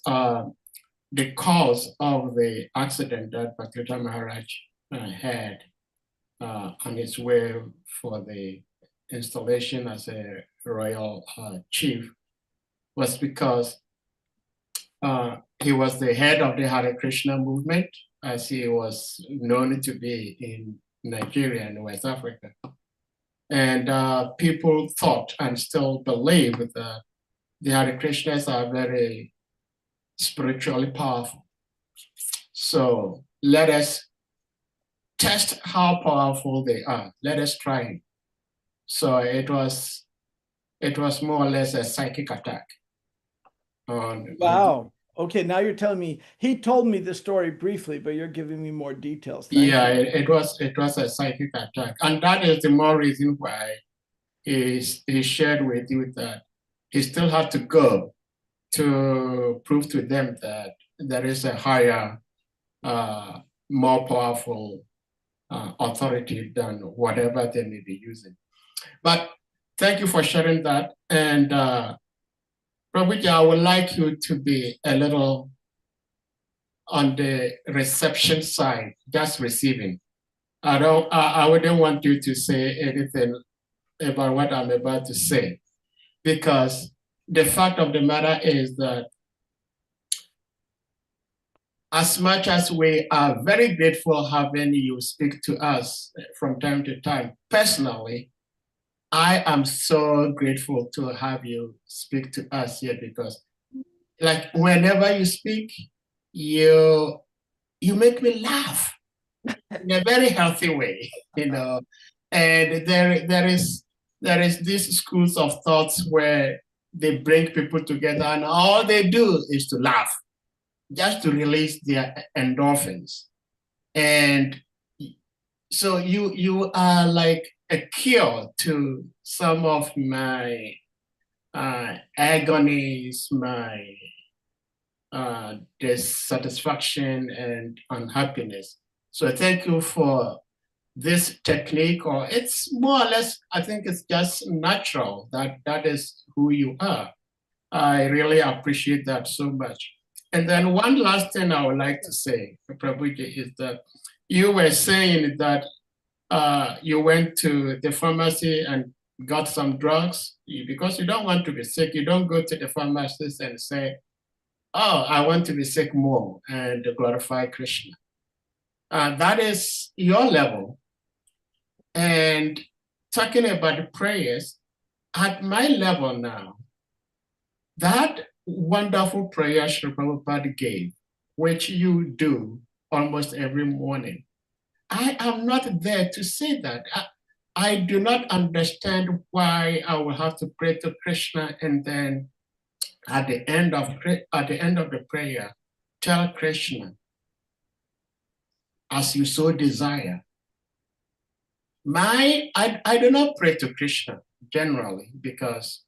the cause of the accident that Bhaktivedanta Maharaj had on his way for the installation as a royal chief was because he was the head of the Hare Krishna movement, as he was known to be in Nigeria and West Africa. And people thought and still believe that the Hare Krishnas are very spiritually powerful. So let us test how powerful they are. Let us try it. So it was more or less a psychic attack. Wow. Okay, now you're telling me, he told me the story briefly, but you're giving me more details. Thank Yeah, you. it was a psychic attack. And that is the more reason why he shared with you that he still had to go to prove to them that there is a higher, more powerful authority than whatever they may be using. But thank you for sharing that. And Prabhuji, I would like you to be a little on the reception side, just receiving. I wouldn't want you to say anything about what I'm about to say, because the fact of the matter is that as much as we are very grateful having you speak to us from time to time, personally, I am so grateful to have you speak to us here, because like whenever you speak, you make me laugh in a very healthy way, you know. And there is these schools of thoughts where they bring people together and all they do is to laugh, just to release their endorphins. And so you are like a cure to some of my agonies, my dissatisfaction and unhappiness. So thank you for this technique, or it's more or less, I think it's just natural that is who you are. I really appreciate that so much. And then one last thing I would like to say, Prabhuji, is that you were saying that you went to the pharmacy and got some drugs because you don't want to be sick. You don't go to the pharmacist and say, oh, I want to be sick more and glorify Krishna. That is your level. And talking about the prayers, at my level now, that wonderful prayer Sri Prabhupada gave, which you do almost every morning, I am not there to say that. I do not understand why I will have to pray to Krishna and then at the end of the prayer, tell Krishna, as you so desire. I do not pray to Krishna generally because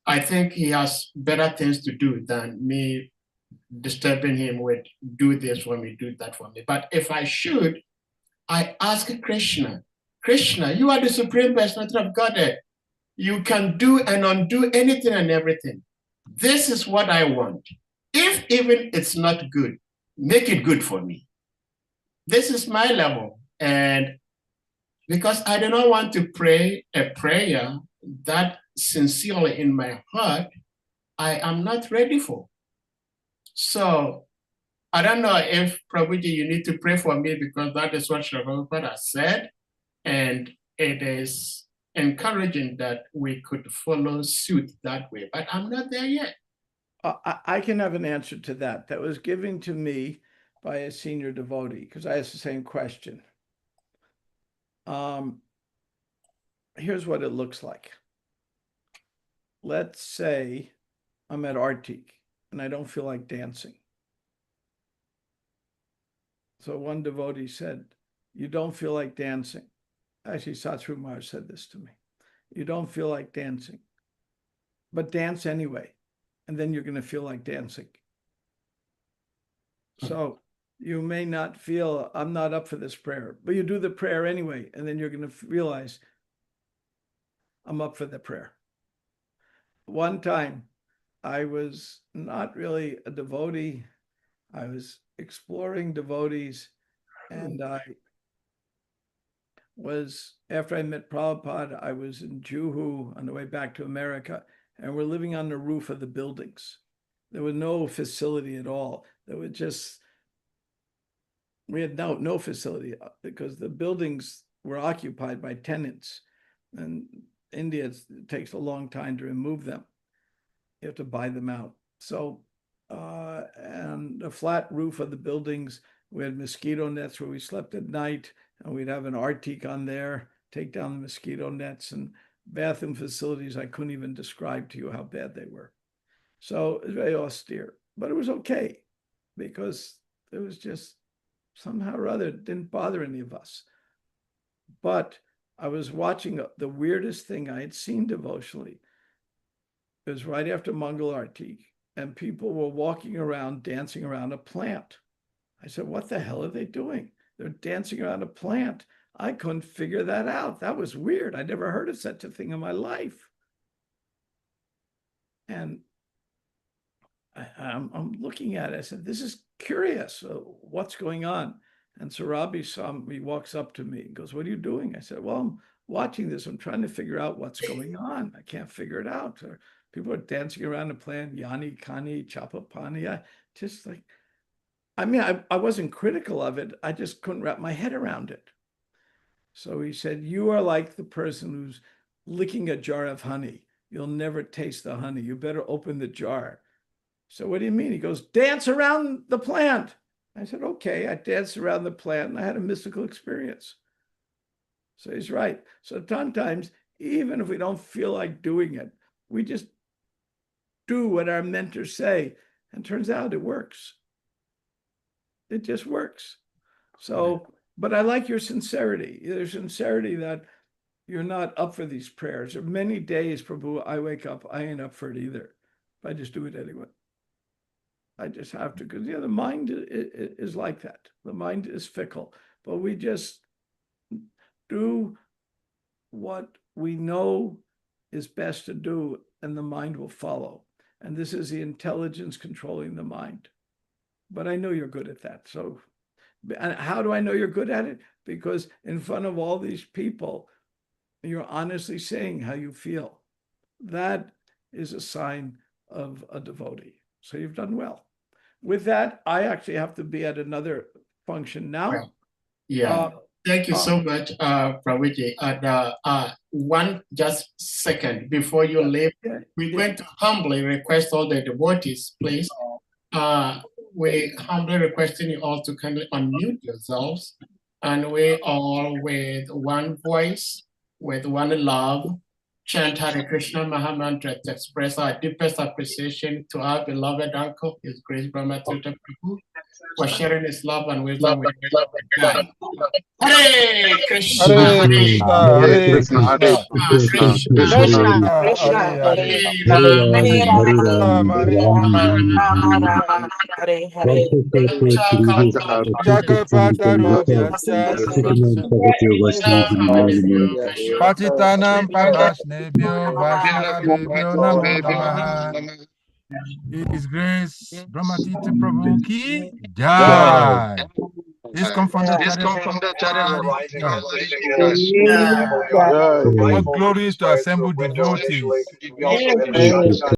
I think he has better things to do than me disturbing him with do this for me, do that for me. But if I should, I ask Krishna, Krishna, you are the Supreme Personality of Godhead. You can do and undo anything and everything. This is what I want. If even it's not good, make it good for me. This is my level. And because I do not want to pray a prayer that sincerely in my heart, I am not ready for. So I don't know if Prabhuji, you need to pray for me because that is what Sri Prabhupada said. And it is encouraging that we could follow suit that way, but I'm not there yet. I can have an answer to that. That was given to me by a senior devotee because I asked the same question. Here's what it looks like. Let's say I'm at Artik and I don't feel like dancing. So one devotee said, you don't feel like dancing. Actually, Satsru Maharaj said this to me. You don't feel like dancing, but dance anyway. And then you're going to feel like dancing. So you may not feel, I'm not up for this prayer, but you do the prayer anyway. And then you're going to realize I'm up for the prayer. One time I was not really a devotee. I was exploring devotees and I was after I met Prabhupada, I was in Juhu on the way back to America, and we're living on the roof of the buildings. There was no facility at all. There was just, we had no facility because the buildings were occupied by tenants. And India, it takes a long time to remove them. You have to buy them out. So, and the flat roof of the buildings, we had mosquito nets where we slept at night, and we'd have an Arctic on there, take down the mosquito nets, and bathroom facilities. I couldn't even describe to you how bad they were. So it was very austere, but it was okay because it was just somehow or other, it didn't bother any of us. But I was watching the weirdest thing I had seen devotionally. It was right after Mangal Arati, and people were walking around, dancing around a plant. I said, what the hell are they doing? They're dancing around a plant. I couldn't figure that out. That was weird. I never heard of such a thing in my life. And I'm looking at it. I said, this is curious. What's going on? And Sarabi saw me, he walks up to me and goes, what are you doing? I said, well, I'm watching this. I'm trying to figure out what's going on. I can't figure it out. People are dancing around the plant, Yani, Kani, Chapapani. I wasn't critical of it. I just couldn't wrap my head around it. So he said, you are like the person who's licking a jar of honey. You'll never taste the honey. You better open the jar. So what do you mean? He goes, dance around the plant. I said, okay. I danced around the plant and I had a mystical experience. So he's right. So sometimes, even if we don't feel like doing it, we just do what our mentors say. And turns out it works. It just works. So, but I like your sincerity. There's sincerity that you're not up for these prayers. There are many days, Prabhu, I wake up, I ain't up for it either. But I just do it anyway. I just have to, because the mind is like that. The mind is fickle, but we just do what we know is best to do, and the mind will follow. And this is the intelligence controlling the mind. But I know you're good at that. So, and how do I know you're good at it? Because in front of all these people, you're honestly saying how you feel. That is a sign of a devotee. So you've done well. With that, I actually have to be at another function now. Well, yeah. Thank you so much, Prabhuji. And one just second before you leave, we're going to humbly request all the devotees, please. We humbly requesting you all to kindly unmute yourselves, and we all with one voice, with one love, chant Hare Krishna Mahamantra to express our deepest appreciation to our beloved uncle, His Grace Brahma TIRTHA Prabhu, for sharing his love and wisdom with us. Hare Krishna, Hare Krishna, Hare Krishna, Krishna, Krishna, Hare Hare Rama, Rama, Hare Hare Jakapataro Patitanam Pavasnebhyo Vaishnavebhyo Namo Namaha. His Grace Brahma TIRTHA Prabhu ki Jai. This come from the All glories to assembled devotees.